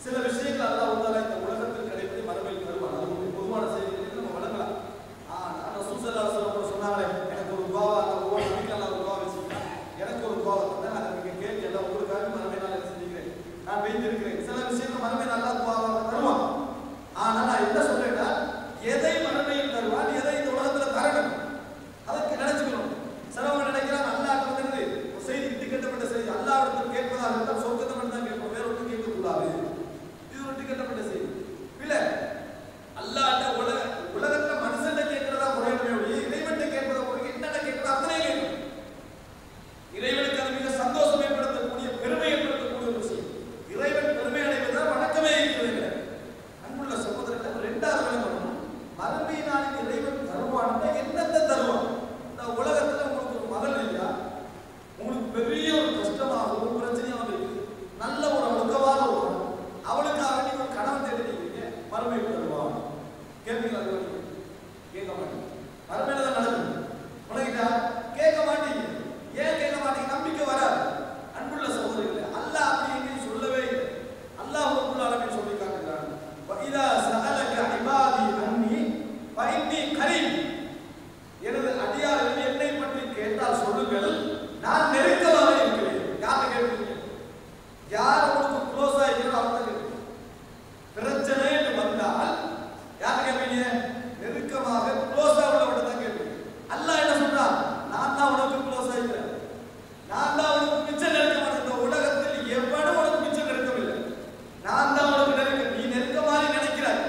சில விஷயங்கள் அல்லாஹ் உத்தாலா இந்த உலகத்தில் கிடைப்பதை மறுமையில் தருவான். அது ஒரு பொதுவான செய்திகளை நம்ம வழங்கலாம். ஆனால் ரசூல் ஸல்லல்லாஹு அலைஹி வஸல்லம் சொன்னாங்களே, எனக்கு ஒரு துஆவா ஒவ்வொரு நாளைக்கு அல்லாஹ் ஒரு துஆ வச்சிருக்கான், எனக்கு ஒரு துஆ தந்தா அதை நீங்க கேட்க எல்லாம் உங்களுக்காக மறுமையில் நான் செஞ்சுக்கிறேன், நான் வைத்திருக்கிறேன். சில விஷயங்கள் மறுமையில் அல்லாஹ் துஆவா தருவான். ஆனால் நான் என்ன சொல்றேன்னா, எதை மறுமையில் தருவான், எதை இந்த உலகத்தில் தரணும், அதற்கு நினைச்சுக்கணும். சிலவங்க நினைக்கிறாங்க அல்லாஹ் வந்து ஒரு செய்தி இட்டுக்கட்டப்பட்ட செய்தி, அல்லாஹ்விடத்தில் கேட்பதாக இருந்தால் சொர்க்கத்தை மட்டும் தான் கேட்போம், வேற ஒன்றும் கேட்கக்கூடாது. இது ஒரு இட்டுக்கட்டப்பட்ட செய்தி இல்ல. அல்லாஹ் உலகத்துல மனுஷன் கேட்கிறதா முறையுமே ஒழிய இறைவன் கேட்பதா முறை என்னென்ன கேட்கிறதா அத்தனை கேட்கணும். இறைவனுக்கு அது மிக சந்தோஷம் ஏற்படுத்தக்கூடிய, பெருமை ஏற்படுத்தக்கூடிய ஒரு விஷயம். இறைவன் பெருமை அடைவதால் வணக்கமே இருக்கிறது. அன்புள்ள சகோதரர்கள், இரண்டாவது விளங்கணும், மறுமை நாளில் இறைவன் தருவான் என்னத்தை தருவான்? இந்த உலகத்துல உங்களுக்கு ஒரு மகள் இல்லையா, உங்களுக்கு பெரிய ஒரு கஷ்டமாகவும் பிரச்சனையாக இருக்கு, நல்ல ஒரு ஒழுக்கமான ஒரு அவளுக்காக நீங்க ஒரு கணவன் தேடுறீங்க, மறுமையில் தருவான். கேட்பீங்களா? கேட்க மாட்டீங்க. மறுமையில தான் நடக்கும். உனக்கிட்டா கேட்க மாட்டீங்க. ஏன் கேட்க மாட்டீங்க? நம்பிக்கை வராது. அன்புள்ள சகோதரர்களே, அல்லாஹ் அப்படி எங்கேயும் சொல்லவே இல்லை. அல்லாஹ் ரப்பல் ஆலமீன் சொல்லி காட்டுகிறான், வஇதா சஅலக இபாதி அன்னி ஃபஇன்னி கரீம். எனது அடியார்கள் என்னை பற்றி கேட்டால் சொல்லுங்கள், நான் நெருக்கமாக இருக்கிறேன். யாரை கேட்பீங்க? யார் உங்களுக்கு க்ளோஸ் ஆகிறோம் அவங்க கேட்பீங்க. பிரச்சனை என்று வந்தால் யாரை கேட்பீங்க? நெருக்கமாக க்ளோஸா உள்ளவங்க தான் கேட்பீங்க. அல்லாஹ் என்ன சொல்றான்? நான் தான் உனக்கு க்ளோஸ் ஆகிறேன், நான் தான் உனக்கு மிச்சம் நெருக்கமான. இந்த உலகத்தில் எவனும் உனக்கு மிச்சம் நெருக்கம் இல்லை, நான் தான் உனக்கு நெருக்கம். நீ நெருக்கமாக நினைக்கிறாய்,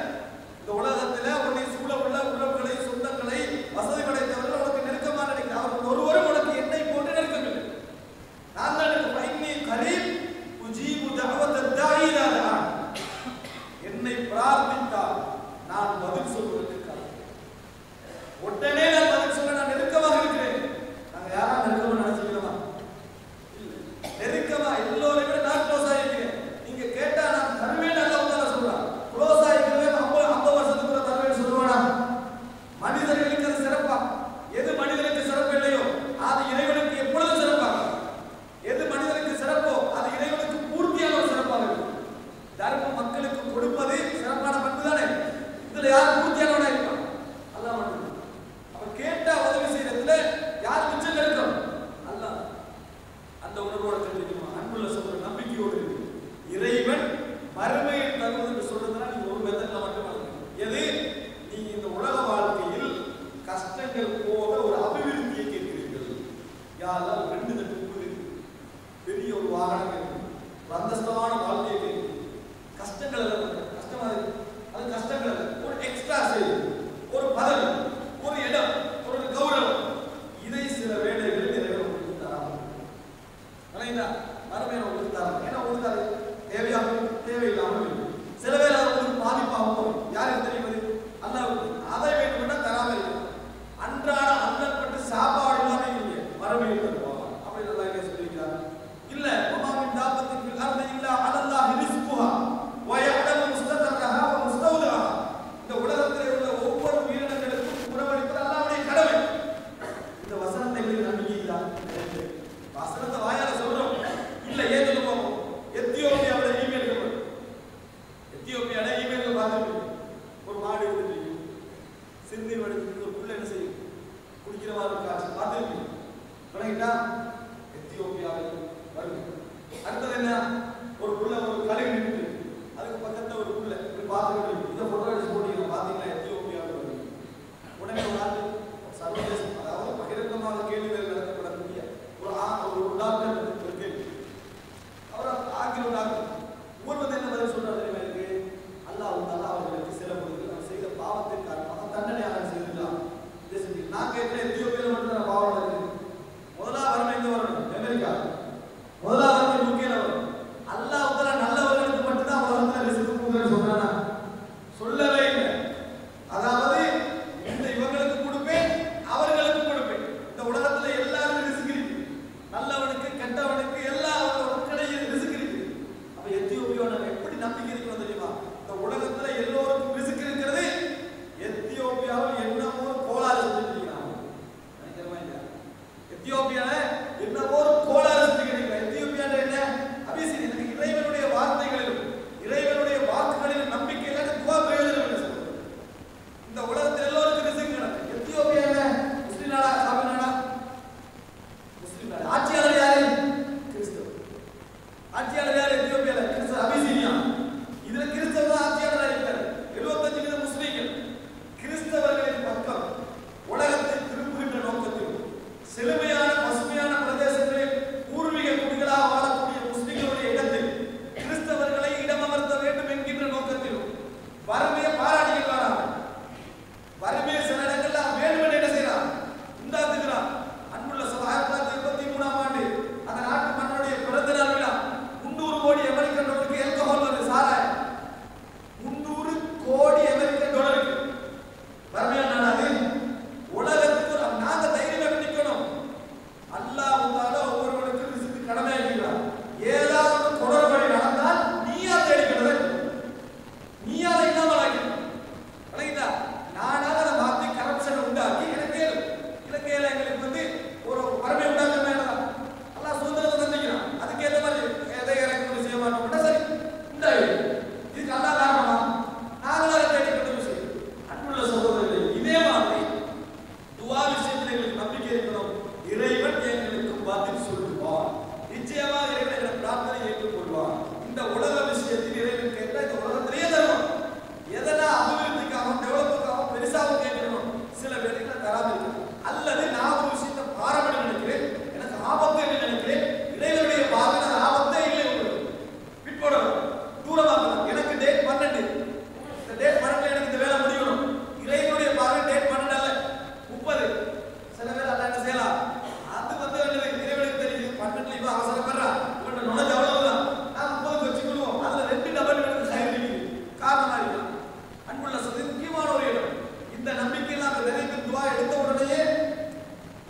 சொல்லவே இல்லை. அதாவது இந்த இவங்களுக்கு கொடுப்பேன், அவர்களுக்கு கொடுப்பேன். இந்த உலகத்துல எல்லாருக்கும் ரிஸ்க் இருக்கு. நல்லவனுக்கு கெட்டவனுக்கு எல்லாருக்கும் ரிஸ்க் இருக்கு. அப்ப எத்தியோப்பியா நம்ம எப்படி நம்பிக்கை இருக்கிறோம் தெரியுமா? இந்த உலகத்துல எல்லோருக்கும் ரிஸ்க் இருக்கிறது. எத்தியோப்பியாவில் என்னமோ கோளாறு செஞ்சுருக்கிறாங்க. நினைக்கிறமா இல்லையா? எத்தியோப்பியால என்னமோ கோளாறு செஞ்சுக்கிறீங்க. எத்தியோப்பியா என்ன அபிசீனியா? இறைவனுடைய வார்த்தைகளிலும் இறைவனுடைய வாக்குகளிலும் நம்பிக்கை இல்லாத துவா பிரயோஜனம் இல்லை. இந்த உலகத்தில் எல்லோருக்கும் ரிஸ்க் நடக்கும். எத்தியோப்பியா முஸ்லிம் நாடா காபி நாடா? முஸ்லிம் நாடு. ஆட்சியாளர் யாரு? கிறிஸ்தவ. ஆட்சியாளர் யாரு? எத்தியோப்பியால கிறிஸ்தவ அபிசீனியா. இதுல கிறிஸ்தவ ஆட்சியாளர் இருக்காரு. 75% முஸ்லிம்கள். கிறிஸ்தவர்களின் பக்கம் உலகத்தை திருப்புகின்ற நோக்கத்தில் செழுமையான பசுமையான பிரதேசங்களில் பூர்வீக குடிகளாக வாழக்கூடிய முஸ்லிம்களுடைய இடத்தில் கிறிஸ்தவர்களை இடமமர்த்த வேண்டும் என்கின்ற நோக்கத்தில் வறுமையை பாராட்டுகிறார். வறுமையை சில இடங்கள்ல வேண்டுமென்று என்ன செய்யறார்? உண்டாக்குகிறார். அன்புள்ள 1923ஆம் ஆண்டு அந்த நாட்டு மன்னனுடைய பிறந்த நாள் விழா 300 கோடி அமெரிக்கன் டாலருக்கு ஆல்கஹால் வருது, சாராயம். 300 கோடி அமெரிக்கன் டாலருக்கு. வறுமையான நாடு. உலகத்துக்கு நாங்க தைரியமா பிடிக்கணும். அல்லாஹ் உத்தால ஒவ்வொருவருக்கும் ரிஸ்க் கடமையாக்கிறார். ஏதாவது தொடர்படி நடந்தால் நீயா தேடிக்கிறது, நீயா இல்லாமல் ஆகிடும். விளங்கிட்டா? நானாக அதை மாற்றி கரப்ஷனை உண்டாக்கி இலங்கையில எங்களுக்கு ஒரு வறுமை உண்டாக்க வேண்டாம். அல்லாஹ் சுதந்திரத்தை தந்திக்கிறான். அதுக்கேற்ற மாதிரி எதை இறக்குமதி செய்ய மாட்டோம். சரி உண்டாயிடும். இதுக்கு அல்லாஹ் காரணமா? நாங்களாக தேடிக்கிட்ட விஷயம். அன்புள்ள சகோதரர்களே, இதே மாதிரி துவா விஷயத்தில் எங்களுக்கு நம்பிக்கை இருக்கணும். இறைவன் எங்களுக்கு பதில் சொல்லுவார். நிச்சயமாக இறைவன் எங்களை பிரார்த்தனை ஏற்றுக்கொள்வார். இந்த உலக விஷயத்தில் இறைவன் கேட்டா இந்த உலகத்திலேயே தருவோம். எதனா அபிவிருத்திக்காக டெவலப்புக்காக பெருசாகவும் கேட்கணும். சில பேருக்கு தராது இருக்கு. அல்லது நான் ஒரு விஷயத்தை பாரம்பரிய நினைக்கிறேன், எனக்கு ஆபத்து என்று நினைக்கிறேன். இறைவனுடைய பார்வை ஆபத்தே இல்லை. உங்களுக்கு பிற்போடணும், தூரமாக எனக்கு டேட் 12, இந்த டேட் 12 எனக்கு இந்த வேலை முடியணும். இறைவனுடைய பார்வை டேட் 12 அல்ல 30. சில பேர் அல்ல என்ன செய்யலாம்? அது இறைவனுக்கு தெரியுது. 12 இவன் அவசரப்படுறா, இவன் நுழைஞ்ச அவ்வளவுதான், நான் 30 வச்சுக்கொள்வோம். அதுல 2 டபுள் எனக்கு சைடு காரணமா இருக்கலாம். அன்புள்ள சொல்லி முக்கியமான ஒரு இடம். இந்த நம்பிக்கையெல்லாம் அந்த நிறைய துவா எடுத்த உடனேயே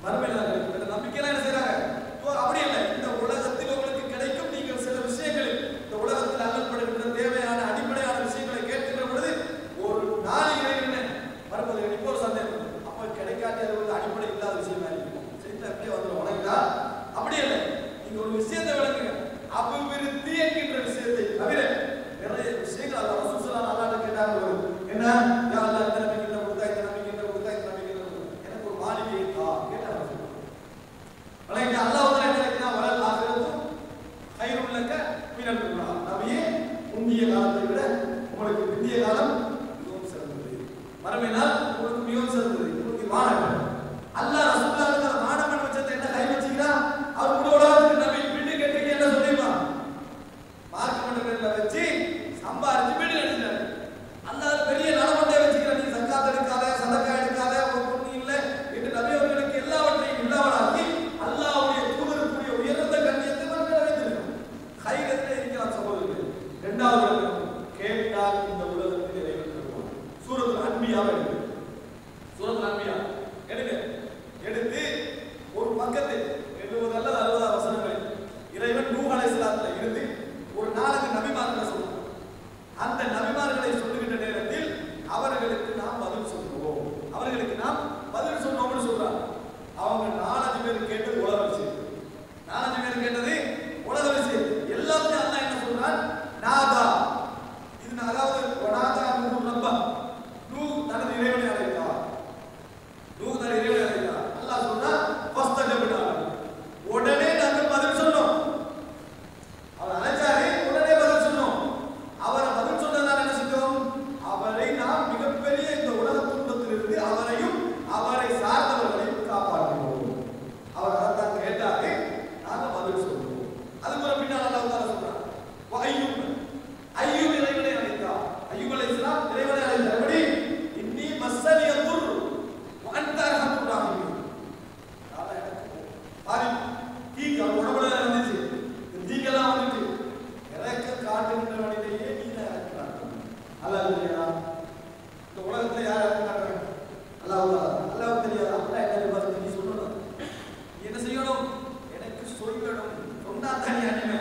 மறுமையில இந்த நம்பிக்கையெல்லாம் என்ன செய்யறாங்க? அப்படி இல்லை. இந்த உலகத்தில் உங்களுக்கு கிடைக்கும். நீங்கள் சில விஷயங்களில் இந்த உலகத்தில் அல்லப்படுகின்ற தேவையான அடிப்படையான விஷயங்களை கேட்கின்ற பொழுது ஒரு நாள் இறைவன் வருவது எனக்கு ஒரு சந்தேகம். அப்ப கிடைக்காட்டி அது ஒரு அடிப்படை இல்லாத விஷயமா இருக்கும். சரிங்களா? அப்படியே வந்து உனக்குதா? அப்படி இல்லை. நீங்க ஒரு விஷயத்தை விளக்குங்க. அபிவிருத்தி என்கின்ற விஷயத்தை தவிர நிறைய விஷயங்கள் அல்ல ரசூலுல்லாஹி அல்லாஹ் கேட்டாங்க. என்ன யா அல்லாஹ் இந்த நம்பிக்கை கொடுத்தா, இந்த நம்பிக்கை கொடுத்தா, இந்த நம்பிக்கை எனக்கு ஒரு மாளிகை இருக்கா கேட்டாங்க. வலைங்க அல்லாஹ் வந்து என்ன கேட்டா? வலல் ஆகிரத்து கைருல் லக மினல் ஊலா. நபியே, முந்திய காலத்தை விட உங்களுக்கு பிந்திய காலம் மிகவும் சிறந்தது. மறுமை நாள் உங்களுக்கு மிகவும் சிறந்தது. உங்களுக்கு மாணவன் அல்லாஹ் ரசூலுல்லாஹி மாணவன் வச்சதை என்ன கை வச்சுக்கிறா? அவர் கூட உலகத்துக்கு நபி பின்னு கேட்டீங்க என்ன சொல்லிமா? மார்க் மண்டபத்துல வச்சு சம்பாரிச்சு வீடு கட்டினாரு. அல்லாஹ் பெரிய நலமண்டை வச்சுக்கிறார். நீ சக்காத் எடுக்காத, சதக்கா எடுக்காத, ஒரு பொண்ணு இல்லை என்று நபி அவர்களுக்கு எல்லாவற்றையும் இல்லாமலாக்கி அல்லாஹ்வுடைய தூதருக்குரிய உயர்ந்த கண்ணியத்தை மக்கள் வைத்திருக்கிறார். கைரத்தில் இருக்கலாம் சகோதரர்கள். இரண்டாவது கேட்டால் இந்த உலகத்தில் இறைவன் தருவான். சூரத்துல் அன்பியா எடுங்க. சூரத்துல் அன்பியா எடுத்து ஒரு பக்கத்தில் 70 அல்லது 60 வசனங்கள் இறைவன் நூஹ் அலைஹிஸ்ஸலாத்துல இருந்து ஒரு 4 நபிமார்களை சொல்றார். அந்த நபிமார்களை சொல்லுகின்ற நேரத்தில் அவர்களுக்கு நாம் பதில் சொல்லுவோம். அவர்களுக்கு நாம் பதில் சொன்னோம்னு சொல்றாங்க. அவங்க 4 பேர் கேட்டது உலக விஷயம். 4 பேர் கேட்டது உலக விஷயம். எல்லாமே அல்லாஹ் என்ன சொல்றான்? நாதா. இது அதாவது வனாதா நூஹ் ரப்பா. நூஹ் தனது இறைவனை அழைத்தார். நூஹ் தனது இறைவனை அழைத்தார். அல்லாஹ் சொன்னா ஃபஸ்தஜப்னா. உடனே நாங்கள் பதில் சொன்னோம். அவர் அழைச்சாரு, உடனே பதில் சொன்னோம். அவரை பதில் சொன்னதால என்ன செஞ்சோம்? அவரை நாம் மிகப்பெரிய இந்த உலக துன்பத்திலிருந்து அவரையும் அவரை சார்ந்தவர்களையும் காப்பாற்றுவோம். அவர் அதைத்தான் கேட்டாரு, நாங்க பதில் சொல்லுவோம். அதுக்கு ஒரு பின்னால் அல்லாஹ் தஆலா சொல்றார், ஐயூப் இறைவனை அழைத்தார். ஐயூப் அலைஹிஸ்ஸலாம் இறைவனை அழைத்தார். எப்படி? இன்னி மஸ்ஸனிய துர் வ அன்த அர்ஹமுர் ராஹிமீன். பாரி தீக்கு உடம்புல இருந்துச்சு. தீக்கெல்லாம் வந்துச்சு. இறக்க காட்டுகின்ற வழியிலேயே நீ இறக்கிறார். அல்லாஹ் இந்த உலகத்துல யார் காட்டுறாங்க? அல்லாஹ் தெரியாதா? அல்லாஹ் என்ன விவாதத்தை நீ சொல்லணும். நீ என்ன செய்யணும்? எனக்கு சொல்லணும். சொன்னா தான் நீ அடிமை.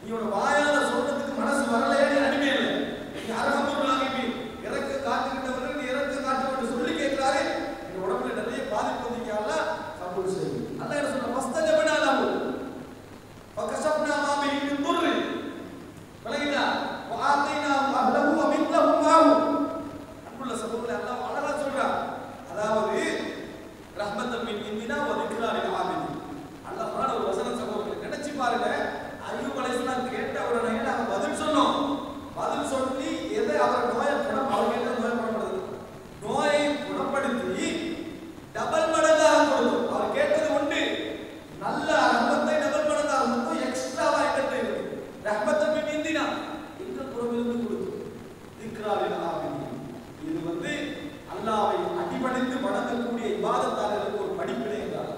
நீ ஒரு வாயால சொல்றதுக்கு மனசு வரலையே நீ அடிமை இல்லை. நீ அரகமுள்ளாகி இறக்க காத்துக்கிட்டவர்கள் நீ இறக்க காட்டுன்னு சொல்லி கேட்கிறாரு. இந்த உடம்புல நிறைய பாதிப்பு வந்தீங்கல்ல, கபூல் செய்யும். அல்லாஹ் என்ன சொல்ற? வஸ்தஜபனா லஹு ஃபகஷப்னா மா பிஹி மின் துர்ரி வலகினா வஆதைனாஹு அஹ்லஹு வ மித்லஹும் மஅஹு. அன்புள்ள சகோதரர்களே, அல்லாஹ் அழகா சொல்றான். அதாவது ரஹ்மத்தன் மின் இந்தினா வ திக்ரா லில் ஆபிதீன். அல்லாஹ் ஒரு வசனம் சகோதரர்களே நினைச்சு பாருங்க. அய்யூப் அலைஹிஸ்ஸலாம் கேட்ட உடனே நாங்க பதில் சொன்னோம். பதில் சொல்லி எதை அவர் நோயை அவர் கேட்ட நோயை குணப்படுது, நோயை குணப்படுத்தி டபுள் மடங்காக கொடுத்தோம். அவர் கேட்டது உண்டு, நல்ல ரஹ்மத்தை டபுள் மடங்காக கொடுத்தோம். எக்ஸ்ட்ராவா எங்கிட்ட இருக்கு. ரஹ்மத்தன் மின் இந்தினா எங்க புறமிருந்து கொடுத்தோம். திக்ரா லில் ஆபிதீன். இது வந்து அல்லாஹ்வை அடிபணிந்து வணங்கக்கூடிய இபாதத்தாளர்களுக்கு ஒரு படிப்பினை என்றார்.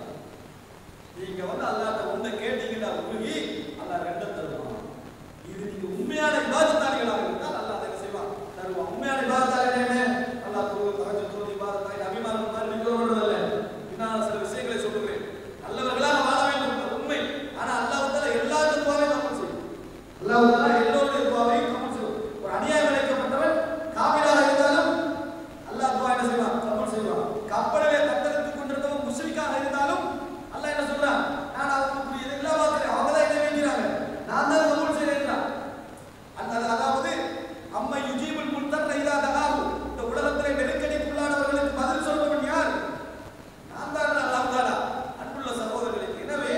நீங்க வந்து அல்லாஹ்ட்ட ஒன்றை கேட்டீங்கன்னா உருகி அல்லாஹ் ரெண்டை தருவான். இது நீங்க உண்மையான இபாதத்தாளிகளாக இருந்தால் அல்லாஹ் அதை செய்வான், தருவான். உண்மையான இபாதத்தாளிகள் என்ன? அல்லாஹ் தஹஜ்ஜுத் இபாதத்தாய் அபிமானம் மாதிரி நீங்க ஓடுறதில்ல. நான் சில விஷயங்களை சொல்லுகிறேன். நல்லவர்களாக வாழ வேண்டும் உண்மை. ஆனா அல்லாஹ் வந்து எல்லாருக்கும் துஆவை கபூல் செய்யும். அல்லாஹ் வந்து எல்லோருடைய துஆவையும் கபூல் செய்யும். ஒரு அநியாயம் இழைக்கப்பட்டவன் காபிராக இருந்தாலும் அல்லாஹ் துஆ என்ன செய்வான்? கபூல் செய்வான். கப்பலிலே தத்தளித்துக் கொண்டிருந்தவன் முஸ்லிக்காக இருந்தாலும் அல்லாஹ் என்ன சொல்றான்? நான் அவங்களுக்கு இதெல்லாம் பார்க்கிறேன், அவங்க தான் என்ன வைக்கிறாங்க, நான் தான் கபூல் செய்கிறேன். அதாவது அம்மா யுஜீபுல் முல்தர் இதா தகாவு. இந்த உலகத்திலே நெருக்கடிக்குள்ளானவர்களுக்கு பதில் சொல்பவன் யார்? நான் தான், அல்லாஹ் தானா. அன்புள்ள சகோதரர்களே, எனவே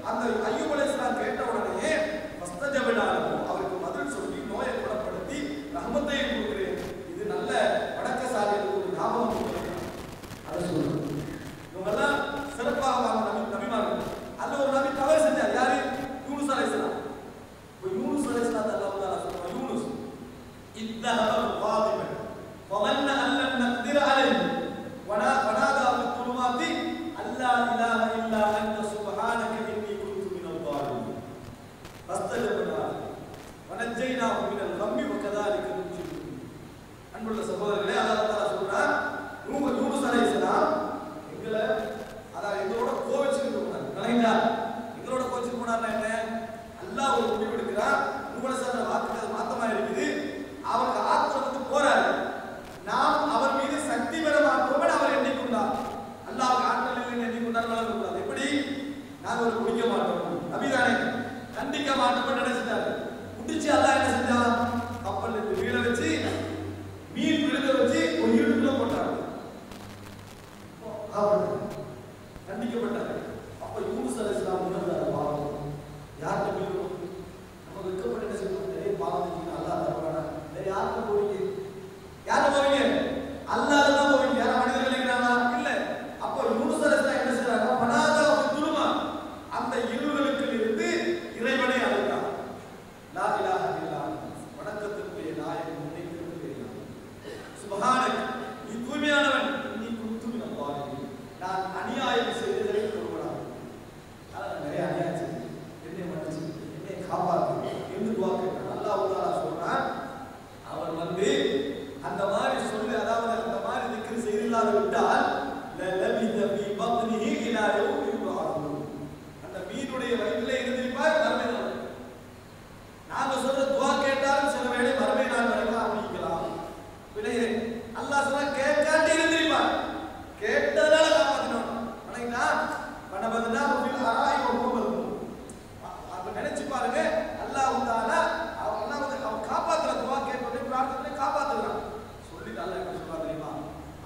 அந்த அய்யூப் அலைஹிஸ்ஸலாம் கேட்ட உடனே வஸ்தஜபனா லஹு, அவருக்கு பதில் சொல்லி நோயை குணப்படுத்தி ரஹ்மத்தை கொடுக்கிறேன். இது நல்ல வணக்கசாலிகளுக்கு ஒரு ஞாபகம் கொடுக்கிறேன். அதை சொல்றேன். இவங்கெல்லாம் சிறப்பாக வாழ்ந்த நபிமார்கள். அதுல ஒரு நபி தவறு செஞ்சார். யாரு? யூனுஸ் அலைஹிஸ்ஸலாம். யூனுஸ் அலைஹிஸ்ஸலாம் அல்லாஹ் தஆலா சொல்றான், யூனுஸ் இத்தஹப காதிபன் ஃபظن ان لن نقدر عليه ونادى في الظلمات ان لا اله الا انت سبحانك اني كنت من الظالمين فاستجبنا له ونجيناه من الغم وكذلك ننجي المؤمنين. அன்புள்ள சகோதரர்களே, அல்லாஹ் தஆலா சொல்றான், யூனுஸ் அலைஹிஸ்ஸலாம் எங்களை அதாவது எங்களோட கோவிச்சுட்டு போனார். கலைஞா எங்களோட கோவிச்சுட்டு போனார்னா என்ன? அல்லாஹ் ஒரு முடிவு எடுக்கிறார். உங்களை சொல்ற வார்த்தை மாத்தமா இருக்குது. அவருக்கு ஆத்திரம் வந்து போறாரு. நாம் அவர் மீது சக்தி பெற மாட்டோம் அவர் எண்ணிக்கொண்டார். அல்லாஹ் ஆற்றல் இல்லைன்னு எண்ணிக்கொண்டார் வளரக்கூடாது. எப்படி? நாங்கள் ஒரு குடிக்க மாட்டோம், நபிதானே, கண்டிக்க மாட்டோம் நினைச்சிட்டாரு. குடிச்சு அல்லாஹ் என்ன செஞ்சா? கப்பல் வீட வச்சு மீன் விழுக வச்சு ஒரு இருட்டுக்குள்ள போட்டாரு. கண்டிக்கப்பட்டாரு. அப்ப யூனுஸ் அலைஹிஸ்ஸலாம் உணர்ந்தார், பாவம் யார்கிட்ட போய் நம்ம வெட்கப்பட்டு என்ன செய்யணும்? நிறைய பாவம் செஞ்சீங்கன்னா அல்லாஹ் தருவானா? வேற யார்கிட்ட போவீங்க? யார்கிட்ட போவீங்க? அல்லாஹ் தான் போவீங்க. யார மனிதர்கள் இருக்கிறானா? இல்ல. அப்ப யூனுஸ் அலைஹிஸ்ஸலாம் என்ன செய்றாங்க? பனாதா துருமா, அந்த இருளுக்கு இருந்து இறைவனை அழைத்தார். லா இலாஹ இல்லா வணக்கத்துக்குரிய நாயகன் உன்னை திருப்புகிறேன். சுப்ஹானக், நீ தூய்மையானவன். நீ குன்து மினல் ஸாலிமீன், நான் அநியாயம் செய்ததை ஒருவனாக. நான் நிறைய அநியாயம் செய்தேன், என்னை மன்னிச்சு என்னை காப்பாற்று என்று துஆ கேட்டார். அல்லாஹ் தஆலா சொல்றான், அவர் வந்து அந்த மாதிரி சொல்லி, அதாவது அந்த மாதிரி திக்ர் செய்தில்லாத விட்டால் லலபித ஃபீ பத்னிஹி இலா யௌமி யுபஅஸூன், அந்த மீனுடைய வயிற்றிலே இருந்திருப்பார் மறுமை நாள். நாங்க சொல்ற துஆ கேட்டாலும் சில வேளை மறுமை நாள் வரைக்கும் அமைக்கலாம். விளையே அல்லாஹ் சொல்ற கேட்காட்டி இருந்திருப்பார், கேட்டதனால காப்பாத்தினோம். வணங்கினா பணபதுனா ஃபில் ஹராய் வ ஹுவல். அப்ப நினைச்சு பாருங்க, அல்லாஹ் தஆலா அல்லாஹ் வந்து அவன் காப்பாத்துற துஆ கேட்பதை பிரார்த்தனை காப்பாத்துறான். சொல்லி அல்லாஹ் என்ன சொல்றான் தெரியுமா?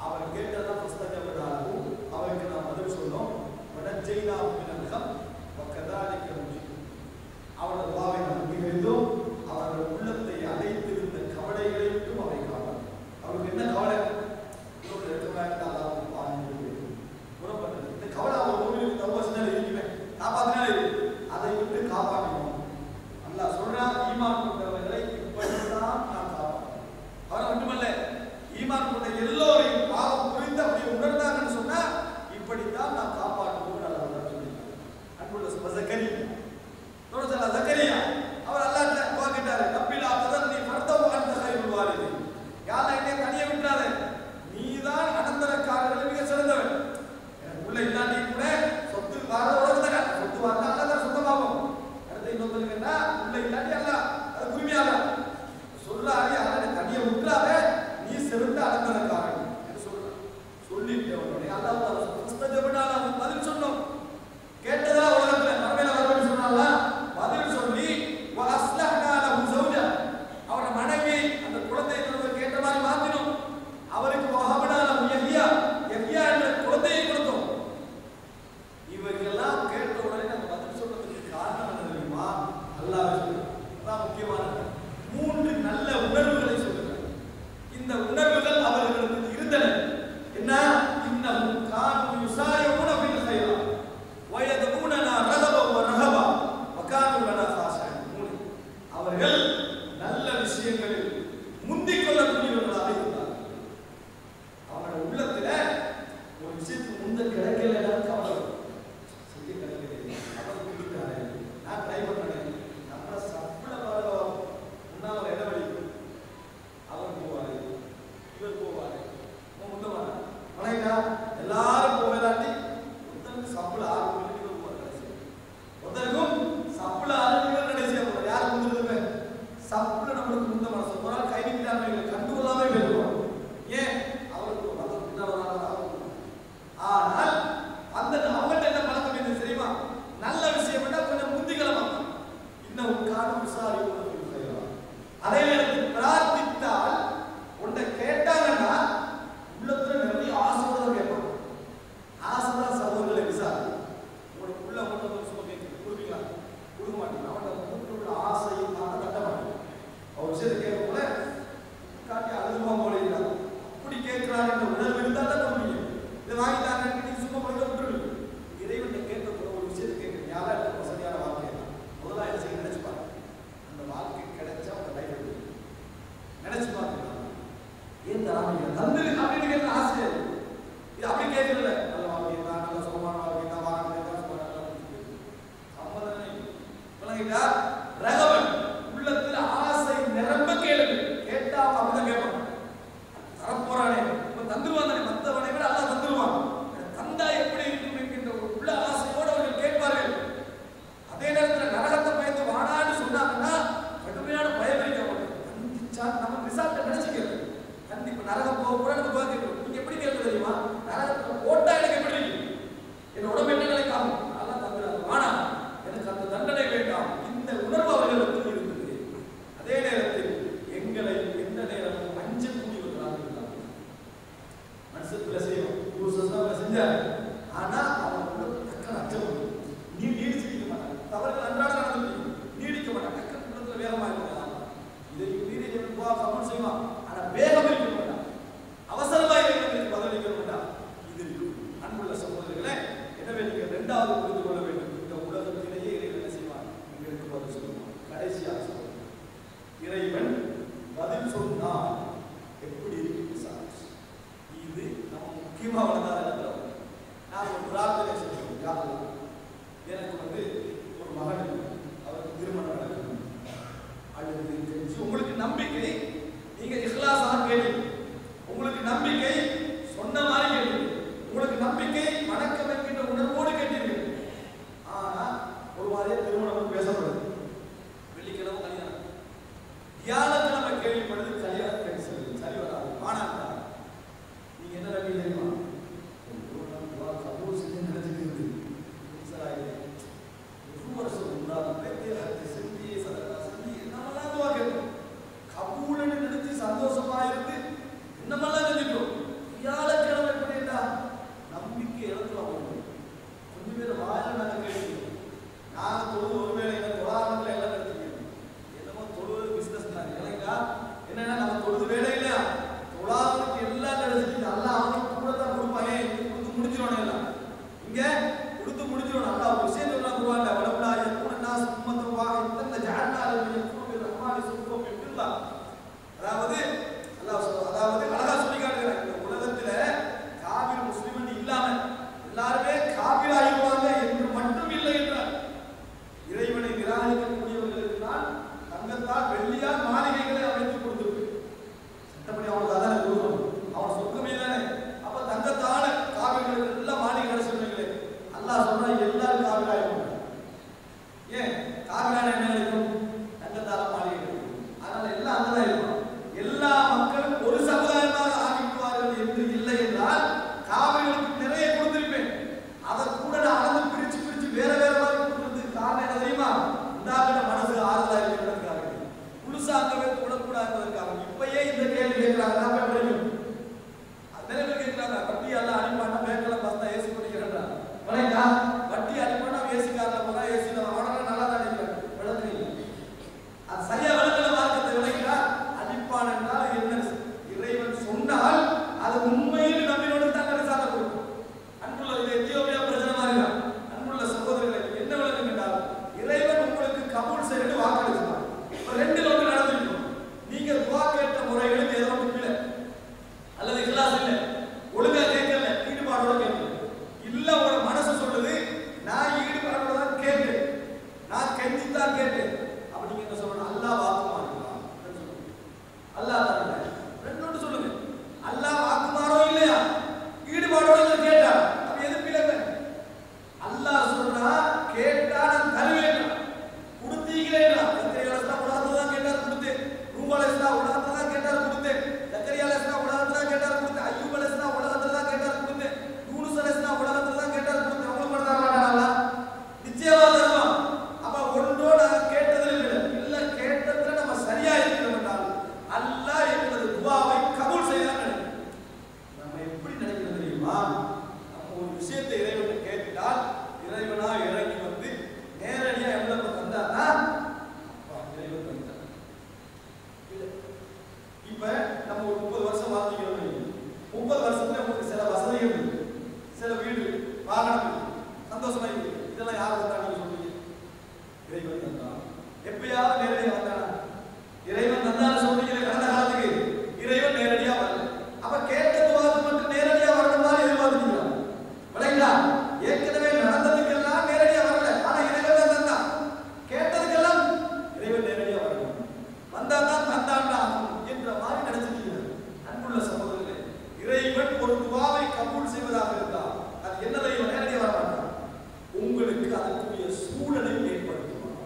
அவர் கேட்டதா ஃபஸ்தஜபனாஹு, அவருக்கு நாம் பதில் சொன்னோம். வனஜைனாஹு மினல் கம் வகதாலிக நுஜி, அவருடைய துஆவை நாம் அங்கீகரித்தோம். அவருடைய உள்ளத்தை அடைத்திருந்த கவலைகளை விட்டும் அவரை காப்பாற்று. அவருக்கு என்ன கவலை? இந்த கவலை அவர் மூமினுக்கு தவசினால இருக்குமே, காப்பாத்தினாலே அதை விட்டு காப்பாற்றணும். அல்லாஹ் சொல்றான், ஈமான் கொண்டவர்களை இப்படித்தான் நான் காப்பாற்றேன். அவரை மட்டுமல்ல, ஈமான் கொண்ட எல்லோரையும் பாவம் புரிந்து அப்படியே உணர்ந்தாங்கன்னு சொன்னா இப்படித்தான் நான் காப்பாற்றுவோம். அல்லாஹ் சொல்லியிருக்கான். அன்புள்ள ஜக்கரியா அவர் அல்லாஹ்ட்ட துஆ கேட்டாரு, ரப்பிலா ததர்னி ஃபர்தவு அன்த கைருல் வாலிதீன். யா அல்லாஹ் என்னை தனியே விட்டுறாதே, இந்த உணர்வுகள் அவர்களுக்கு இருந்தன. என்ன? இன்னஹும் கானூ யுஸாரிஊன ஃபில் கைராத் வ யதுஊனனா ரஹபன் வ ரஹபா வ கானூ லனா ஃபாஸின். அவர்கள் நல்ல விஷயங்களில் முந்திக் கொள்ளக்கூடியவர்களாக இருந்தார்கள். அவருடைய உள்ளத்துல ஒரு விஷயத்துக்கு முந்த கிடைக்கல கவலை செய்ய கிடைக்கல. அவர் குடிக்கிறாரு, நான் ட்ரை பண்றேன், நம்ம சப்ள பாருங்க, முன்னால இடம் வலிக்கும், அவர் போவாரு, இவர் போவாரு, முந்தவாரு மலையா எல்லாரும் போவதாண்டி ஒருத்தருக்கு சப்ள 6 மணிக்கு போவார். கடைசி ஒருத்தருக்கும் சப்ள 6 மணிக்கு கடைசியா போவார். யார் முந்திருக்குமே சப்ள நம்மளுக்கு முந்த மனசு ஒரு ஆள் கை நீட்டாம கண்டுகொள்ளாமே போயிடுவார். ஏன்? அவருக்கு ஆனால் அந்த அவங்கள்ட்ட என்ன பழக்கம் என்ன தெரியுமா? நல்ல விஷயம் கொஞ்சம் முந்திகளமா இன்னும் காணும் விசாரி. அதே நேரத்தில் பிரார்த்தித்தால் உன்னை கேட்டாங்கன்னா உள்ளத்துல நிறைய ஆசையோட கேட்பாங்க. ஆசைதான் சகோதரர்களை விசாரி. உங்களுக்கு உள்ள மட்டும் சும்மா கேட்க கொடுப்பீங்களா? கொடுக்க மாட்டீங்க. அவன்கிட்ட உள்ள ஆசையும் தட்ட மாட்டீங்க. அவர் விஷயத்தை கேட்க போல காட்டி அழுதுமா போல அப்படி கேட்கிறார் என்ற உணர்வு இருந்தால் தான் முடியும். இதை வாங்கிட்டாங்க நீ சும்மா போய் விட்டுருங்க. இறைவன் கேட்க போல ஒரு விஷயத்தை கேட்குறீங்க. யாரும் வசதியான வாழ்க்கை முதல்ல என்ன செய்ய நினைச்சு பாருங்க. அந்த வாழ்க்கை கிடைச்சா அந்த லைஃப் நினைச்சு பாருங்க. ஏன் தராம தந்து அப்படின்னு கேட்க ஆசை. இது அப்படி கேட்கல. நல்ல வாழ்க்கை தான், நல்ல சுகமான வாழ்க்கை தான், வாங்க சம்மதம் விளங்கிட்டா? ரகவன் உள்ளத்தில் ஆசை நிரம்ப கேளுங்க. கேட்டா அப்படிதான் கேட்பாங்க. தரப்போறானே இப்ப தந்துருவான் தானே, மற்றவனை விட அல்லா தந்துருவான். தந்தா எப்படி இருக்கும் என்கின்ற ஒரு உள்ள ஆசையோடு அவர்கள் கேட்பார்கள். அதே நேரத்தில் நரகத்தை பயந்து வாடான்னு சொன்னாங்கன்னா கடுமையான பயம் இருக்க தந்திச்சா நம்ம ரிசால்ட்டை நினைச்சுக்கிறது. கண்டிப்பா நரகம் போக கூட நம்ம கேட்கிறோம். நீங்க எப்படி கேட்க தெரியுமா? நரகத்துல போட்டா எனக்கு எப்படி இருக்கு, என் உடம்பு என்ன நினைக்காம அதெல்லாம் தந்துடாது. ஆனா எனக்கு அந்த தண்டனை வேண்டாம். இந்த உணர்வு அவர்களுக்கு இருந்தது. அதே நேரத்தில் எங்களை எந்த நேரமும் அஞ்சக்கூடியவர்களாக இருந்தாங்க. மனசுக்குள்ள செய்வோம் செஞ்சாரு. ஆனா அவன் டக்குனு அச்சம் நீ நீடிச்சிருக்க மாட்டாங்க. தவறுகள் அன்றாட நடந்து நீடிக்க மாட்டாங்க. டக்குனு உள்ளத்துல வேகமா இருக்கலாம். இதை மீறி கவனம் செய்வான். ஆனா வேகம் இருக்க மாட்டான். அவசரமாக இறைவனுக்கு பதிலளிக்க மாட்டான். இது அன்புள்ள சகோதரர்களே, எனவே நீங்க இரண்டாவது புரிந்து கொள்ள வேண்டும். இந்த உலகத்திலேயே இறைவன் என்ன செய்வான்? எங்களுக்கு பதில் சொல்லுவான். கடைசியாக சொல்லுவான், இறைவன் பதில் சொன்னால் எப்படி இருக்கு சார்? இது நம்ம முக்கியமா வளர்ந்தாத நான் ஒரு பிரார்த்தனை செய்யணும். எனக்கு ஒரு மகன், அவருக்கு திருமணம் நடக்கணும். அது உங்களுக்கு நம்பிக்கை, நீங்க இஹ்லாஸாக கேட்டீங்க. உங்களுக்கு நம்பிக்கை சொன்ன மாதிரி கேட்டீங்க. உங்களுக்கு நம்பிக்கை வணக்கம் என்கின்ற உணர்வோடு கேட்டீர்கள். ஆனா ஒரு மாதிரியே திருமணம் பேசப்படுது. வெள்ளிக்கிழமை கல்யாணம், வியாழக்கிழமை கேள்விப்படுது கல்யாணம் கேட்டு சரி வராது. ஆனா நீங்க என்ன நம்பி தெரியுமா? சூழலை ஏற்படுத்துவான்.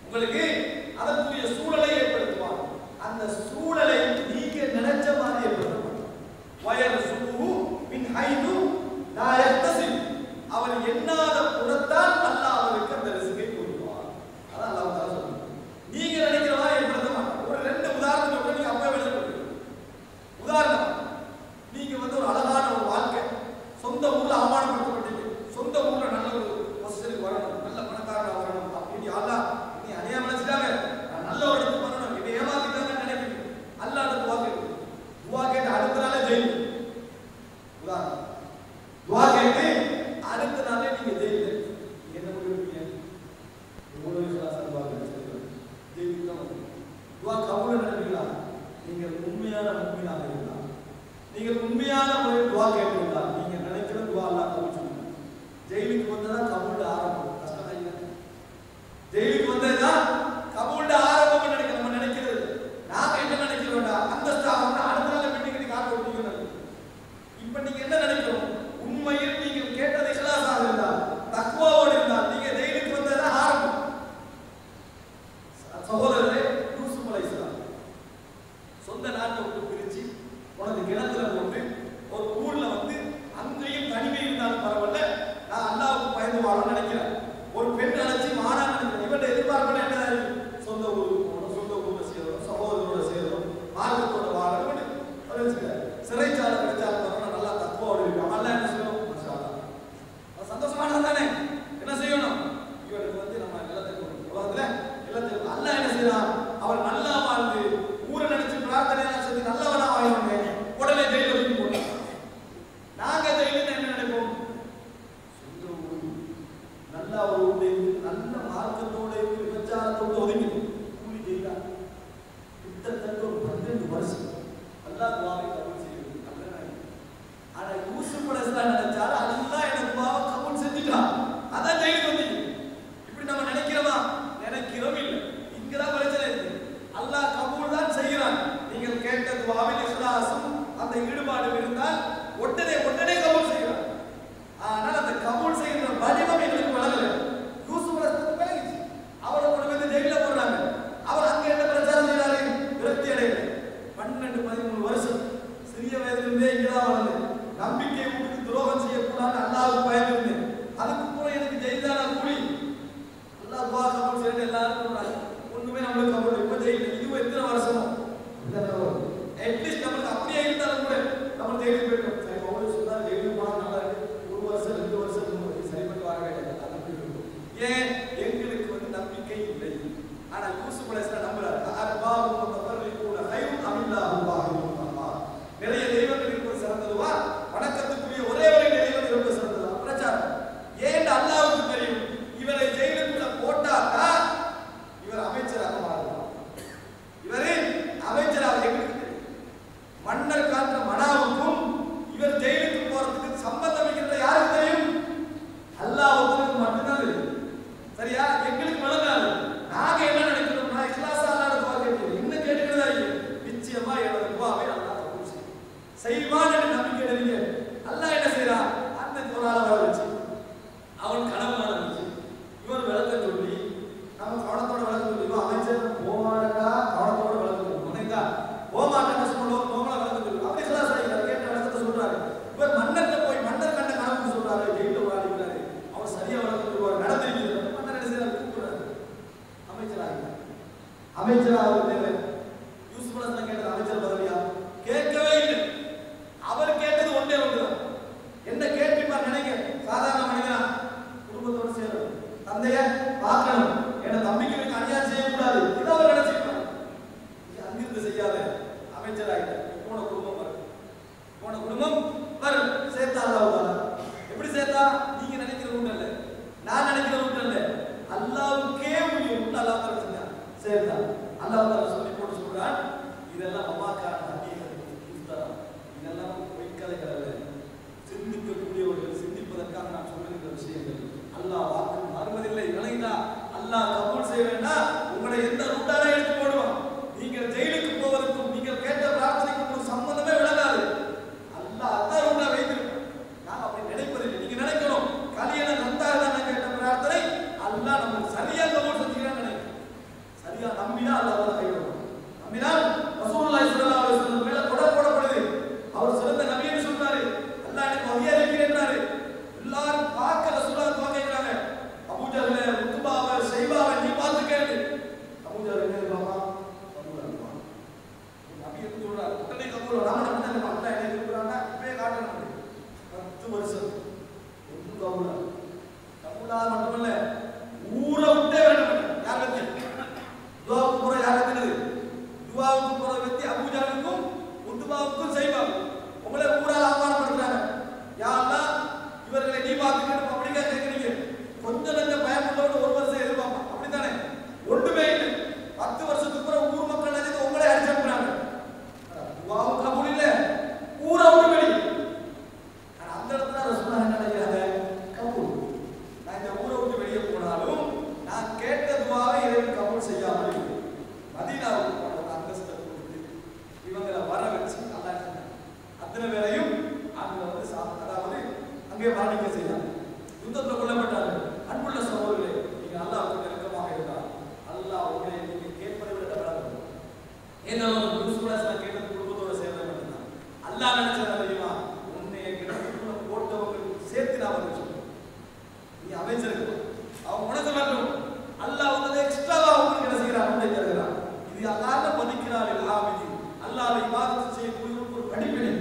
உங்களுக்கு அதற்குரிய சூழலை ஏற்படுத்துவான். அந்த சூழலை நீங்க நினைச்ச மாதிரி ஏற்படுத்துவான். வயர்சுஹு மின் ஹைது லா யஹ்தசிப். அவர் எண்ணாத புறத்தால் அல்லாஹ் அவருக்கு அந்த ரிஸ்கை கொடுப்பான். அதான் அல்லாஹ் தஆலா சொல்றார். நீங்க நினைக்கிற மாதிரி ஏற்படுத்த மாட்டான். ஒரு ரெண்டு உதாரணம் சொல்றேன், நீங்க அப்பவே எழுதுங்க. உதாரணம், நீங்க ஒரு அழகான ஒரு வாழ்க்கை, சொந்த ஊர்ல அவமானப்படுத்தப்பட்டீங்க, சொந்த ஊர்ல நல்ல ஒரு பொசிஷனுக்கு வரணும், நல்ல பணக்காரனா வரணும் அப்படின்னு அல்லாஹ் நீ அநியாயம் நினைச்சிட்டாங்க, நான் நல்ல ஒரு இடத்துக்கு வரணும், என்னை ஏமாத்திட்டாங்கன்னு நினைக்கிறீங்க. அல்லாஹ் துவா கேட்டு அடுத்த நாளே ஜெயில். உதாரணம், துவா கேட்டு அடுத்த நாளே நீங்க ஜெயில். என்ன பண்ணுவீங்க? எவ்வளவு விசுவாசம் ஜெயிலுக்கு தான் வந்து துவா கபூல் நினைப்பீங்களா? நீங்கள் உண்மையான முஃமினாக இருந்தால், நீங்கள் உண்மையான முறையில் துவா கேட்டீங்களா, நீங்க நினைக்கிற துவா அல்லாஹ் கபூல் செய்வார். ஜெயிலுக்கு வந்ததான் கபூல் ஆரம்பம். கஷ்டம் இல்லை. ஜெயிலுக்கு வந்ததுதான் கபூல் ஆரம்பம் நினைக்க நம்ம நினைக்கிறது. நாம என்ன நினைக்கிறோம்டா, அந்தஸ்தாக அடுத்த நாள் மீட்டிங் காட்டு ஓட்டிக்கணும். இப்ப நீங்க என்ன நினைக்கிறோம்? உண்மையில் நீங்கள் கேட்டது இஹ்லாஸாக இருந்தால், தக்வாவோடு இருந்தால், நீங்க ஜெயிலுக்கு வந்ததுதான் ஆரம்பம். சகோதரரே, யூசுப் அலைஹிஸ்ஸலாம் சொந்த நாட்டை விட்டு பிரிச்சு உனக்கு கிணத்துல போட்டு ஒரு ஊர்ல அங்கேயும் தனிமை இருந்தாலும் பரவாயில்ல, நான் அல்லாஹ்வுக்கு பயந்து வாழணும்னு நினைக்கிறேன். ஒரு பெண் அழைச்சி மானா நினைக்கிறேன். இவன் எதிர்பார்ப்பு என்ன? சொந்த ஊருக்கு போகணும், சொந்த ஊர்ல சேரணும், சகோதரரோட சேரணும், மார்க்கத்தோட வாழணும். சிறைச்சாலை கிடைச்சாலும் பரவாயில்ல, நல்லா தக்குவோடு இருக்கும். அல்லாஹ் என்ன செய்யணும்? சந்தோஷமானது தானே. என்ன செய்யணும்? இவனுக்கு நம்ம நிலத்தை உலகத்துல நிலத்தை அல்லாஹ் என்ன செய்யறான்? அவர் நல்லா வாழ்ந்து ஊரை நினைச்சு பிரார்த்தனை செஞ்சு நல்லவனா வாழணுங்க. உடனே ஜெயில தூக்கி போட்டான். நாங்க ஜெயிலுன்னு என்ன நினைப்போம்? சொந்த ஊர் நல்ல ஒரு ஊர்ல நல்ல மார்க்கத்தோட விபச்சாரத்தோட ஒதுங்கிடும். கூலி ஜெயிலா கிட்டத்தட்ட ஒரு 12 வருஷம் அல்லாஹ் துஆவை கபூல் செய்யுது. ஆனா யூசுப் அலைஹிஸ்ஸலாம் நினைச்சாரு, அல்லாஹ் என்ன துஆவை கபூல் செஞ்சுட்டான், அதான் ஜெயிலுக்கு வந்தீங்க. இப்படி நம்ம நினைக்கிறோமா? நினைக்கிறோம் இல்லை. இங்கதான் பிரச்சனை இருக்கு. அல்லாஹ் கபூல் தான் செய்கிறான். நீங்கள் கேட்ட துஆவில் இஹ்லாஸும் அந்த ஈடுபாடும் இருந்தால் உடனே கபூல் செய்கிறான். ஆனால் அந்த கபூல் செய்கிற வடிவம் எங்களுக்கு வழங்கல. யூசுப் அலைஹிஸ்ஸலாம் விளங்கிச்சு. அவரை கொண்டு வந்து ஜெயில போடுறாங்க. அவர் அங்க என்ன பிரச்சாரம் செய்யறாரு? விரக்தி அடையல. 12-13 வருஷம் சிறிய வயதிலிருந்தே இங்கதான் வளர்ந்து நம்பிக்கை உங்களுக்கு துரோகம் செய்யக்கூடாது அல்லாஹ்வுக்கு பயந்திருந்தேன். அதுக்கு கூட எனக்கு ஜெயிலான கூலி. அல்லாஹ் துஆ கபூல் செய்யறது எல்லாரும் சொல்றாங்க. ஒண்ணுமே நம்மளுக்கு கபூல். இப்ப ஜெயில இது எத்தனை வருஷமோ அட்லீஸ்ட் நம்மளுக்கு அப்படியே இருந்தாலும் கூட நம்ம ஜெயிலுக்கு போயிட்டோம். சரி, ஒவ்வொரு சொன்னா ஜெயிலுக்கு போனா நல்லா இருக்கு. 1 வருஷம் 2 வருஷம் சரிப்பட்டு வர வேண்டியது. ஏன்? எங்களுக்கு நம்பிக்கை இல்லை. ஆனா யூசுப் அலைஹிஸ்ஸலாம் நம்புறாரு. அர்பாபு முத்தஃபர்ரிகூன கைரும் அமில்லாஹு வாஹிதுன் அல்லாஹ். நிறைய தெய்வங்கள் இருப்பது சிறந்ததுவா, வணக்கத்துக்குரிய ஒரே ஒரு தெய்வம் இருப்பது சிறந்ததுவா? பிரச்சாரம். ஏன் அல்லாஹ்வுக்கு தெரியும். இவரை ஜெயிலுக்குள்ள போட்டாக்கா இவர் அமைச்சராக மாறுவார். இவரே அமைச்சராக எங்களுக்கு தெரியும். மன்னர் காற்ற மனாவுக்கும் இவர் ஜெயிலுக்கு போறதுக்கு சம்பந்தம் இருக்கிறது யாருக்கு தெரியும்? அல்லாஹ்வுக்கு மட்டும்தான் தெரியும். சரியா? எங்களுக்கு வழங்காது. நாங்க என்ன நினைக்கிறோம்னா, இஹ்லாஸா அல்லாஹ்வை துஆ கேட்கிறோம். இன்னும் கேட்கிறதா இல்லை. நிச்சயமா என்னோட துஆவை அல்லாஹ் கபூல் செய்வான் என்று நம்பிக்கை தெரியுங்க. அல்லாஹ் என்ன செய்யறான்? அந்த குர்ஆனை வர வச்சு அவன் கனவு காண வச்சு இவன் விளக்கம் சொல்லி நம்ம கவனத்தோட விளக்கம் சொல்லி அமைச்சர் போமாட்டா கவனத்தோட விளக்கம் சொல்லி போமாட்டா சொல்லுவோம். நோமலா விளக்கம் சொல்லி அப்படி இஹ்லாஸ் ஆகிட்டார். கேட்ட விளக்கத்தை சொல்றாரு. இவர் மன்னர்கிட்ட போய் மன்னர் கண்ட கனவு சொல்றாரு. ஜெயில வாடிக்கிறாரு. அவர் சரியா விளக்கம் சொல்லுவார். நடந்திருக்கிறது. மன்னர் என்ன செய்யறாரு? கூப்பிடுறாரு. அமைச்சராக அவர் தேவை. யூசுப் அலைஹிஸ்ஸலாம் கேட்டது அமைச்சர் பதவியா? கேட்கவே இல்லை. கபூலா கபூலா மட்டுமல்ல ஊரை விட்டே வேண்டும். யார் வெற்றி? துவாவுக்கு போற யார் வெற்றினது? துவாவுக்கு போற வெற்றி அபூஜாலுக்கும் உத்துபாவுக்கும் செய்வாங்க. உங்களை ஊரால் அவமானப்படுத்துறாங்க. யா அல்லாஹ் இவர்களை நீ பார்த்துக்கணும் அப்படிங்க கேட்குறீங்க. கொஞ்சம் கொஞ்சம் பயப்பட்டோடு ஒரு வருஷம் எதிர்பார்ப்பான். அப்படித்தானே? ஒன்றுமே இல்லை. 10 வருஷத்துக்கு அப்புறம் ஊர் மக்கள் நினைத்து உங்களே அடிச்சிருக்கிறாங்க. துவாவுக்கு கபூல் இல்லை, ஊரை விட்டு வெளியே. அந்த இடத்துல ரசூலுல்லாஹ் என்ன நினைக்கிறாங்க? கபூல். நான் இந்த ஊரை விட்டு வெளியே போனாலும் நான் கேட்ட துவாவை இறைவன் கபூல் செய்யாமல் இருக்கு. மதீனாவுக்கு போன அந்தஸ்தை கொடுத்து இவங்களை வர வச்சு நல்லா அத்தனை வேலையும் அங்கே வந்து அதாவது அங்கே மரணிக்க செய்தாங்க. யுத்தத்தில் கொல்லப்பட்டார்கள். அன்புள்ள சகோதரர்களே, நீங்க அல்லாஹ்வுக்கு நெருக்கமாக இருந்தால் அல்லாஹ் உங்களை நீங்க கேட்பதை விட டபுளாக ஏன்னா யூசுஃப் கேட்டது குடும்பத்தோட சேர்ந்த மட்டும்தான். அல்லாஹ் நினைச்சது தெரியுமா? உன்னைய கிணத்துக்குள்ள போட்டவங்களுக்கு சேர்த்து நான் வந்து சொல்றேன். நீ அமைச்சிருக்கு அவன் உனக்கு வேண்டும். அல்லாஹ் வந்து எக்ஸ்ட்ராவா உங்களுக்கு என்ன செய்கிறான்? உன்னை தருகிறான். இது அல்லாஹ் மதிக்கிறார் எல்லாமே. அல்லாஹ்வை இபாதத் செய்யக்கூடிய ஒரு படிப்பினை.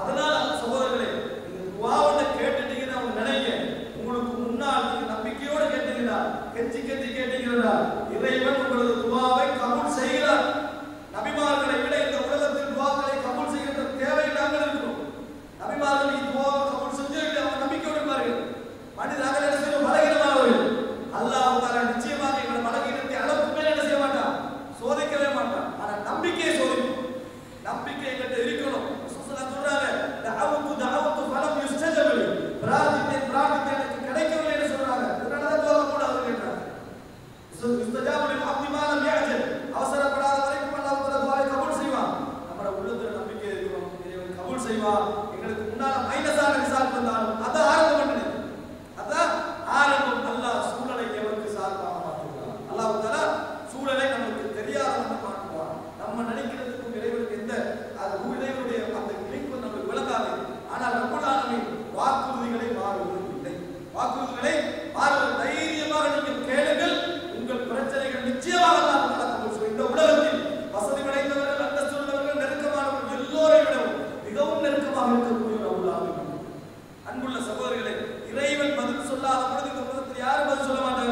அதனால சகோதரர்களே, நீங்க துஆவை கேட்டுட்டீங்கன்னா அவங்க நினைங்க. உங்களுக்கு முன்னால் நீங்க நம்பிக்கையோடு கேட்டீங்கன்னா, கெஞ்சி கெஞ்சி கேட்டீங்கன்னா இறைவன் உங்களது துஆவை கபூல் செய்கிறார். நபிமார்களை விட இந்த உலகத்தில் துஆக்களை கபூல் செய்கிற தேவையில்லாமல் இருக்கும். நபிமார்கள் இந்த துஆவை கபூல் செஞ்சுட்டு அவங்க நம்பிக்கையோடு இருப்பார்கள். மனிதர்கள் என்ன செய்யும்? பலகீனமானவர்கள். அல்லாஹ் தஆலா நிச்சயமாக எங்கள் பலகீனத்தை அளவுக்கு மேல் என்ன செய்ய மாட்டான்? சோதிக்கவே மாட்டான். ஆனால் நம்பிக்கையை சோதிக்கும். நம்பிக்கை எங்கிட்ட இருக்கணும். ரசூலுல்லாஹ் சொல்றாங்க, தஅவத்து ஃபலம் யுஸ்தஜப லி. பிரார்த்தித்தேன் எனக்கு கிடைக்கவில்லை என்று சொல்றாங்க. இதனால தான் துஆ கூடாது கேட்றாங்க. யுஸ்தஜப லில் அப்தி மா லம் யஅஜல். அவசரப்படாத வரைக்கும் அல்லாஹ் தஆலா துஆவை கபூல் செய்வான். நம்ம உள்ளத்துல நம்பிக்கை இருக்கணும். இறைவன் கபூல் செய்வான். எங்களுக்கு முன்னால மைனஸான ரிசல்ட் வந்தாலும் அது ஆரம்பம் பண்ணுது. அதான் ஆரம்பம். அல்லாஹ் சூழலை எவருக்கு சார்பாக மாற்றுகிறான். அல்லாஹ் தஆலா சூழலை நமக்கு தெரியாதவங்க மாற்றுவான். நம்ம நினைக்கிறதுக்கும் இறைவனுக்கு எந்த அது இறைவனுடைய அந்த லிங்க் நமக்கு விளங்காது. ஆனால் ரப்பல் ஆலமீன் வாக்குறுதிகளை மாறுவதில்லை. வாக்குறுதிகளை மாறுவது தைரியமாக நீங்கள் கேளுங்கள். உங்கள் பிரச்சனைகள் நிச்சயமாக அல்லாஹ் கபூல் செய்வான். இந்த உலகத்தில் வசதி படைத்தவர்கள், அந்தஸ்து உள்ளவர்கள், நெருக்கமானவர்கள் எல்லோரை விடவும் மிகவும் நெருக்கமாக இருக்கக்கூடிய ரப்பல் ஆலமீன். அன்புள்ள சகோதரர்களே, இறைவன் பதில் சொல்லாத பொழுது இந்த உலகத்தில் யாரும் பதில் சொல்ல மாட்டாங்க.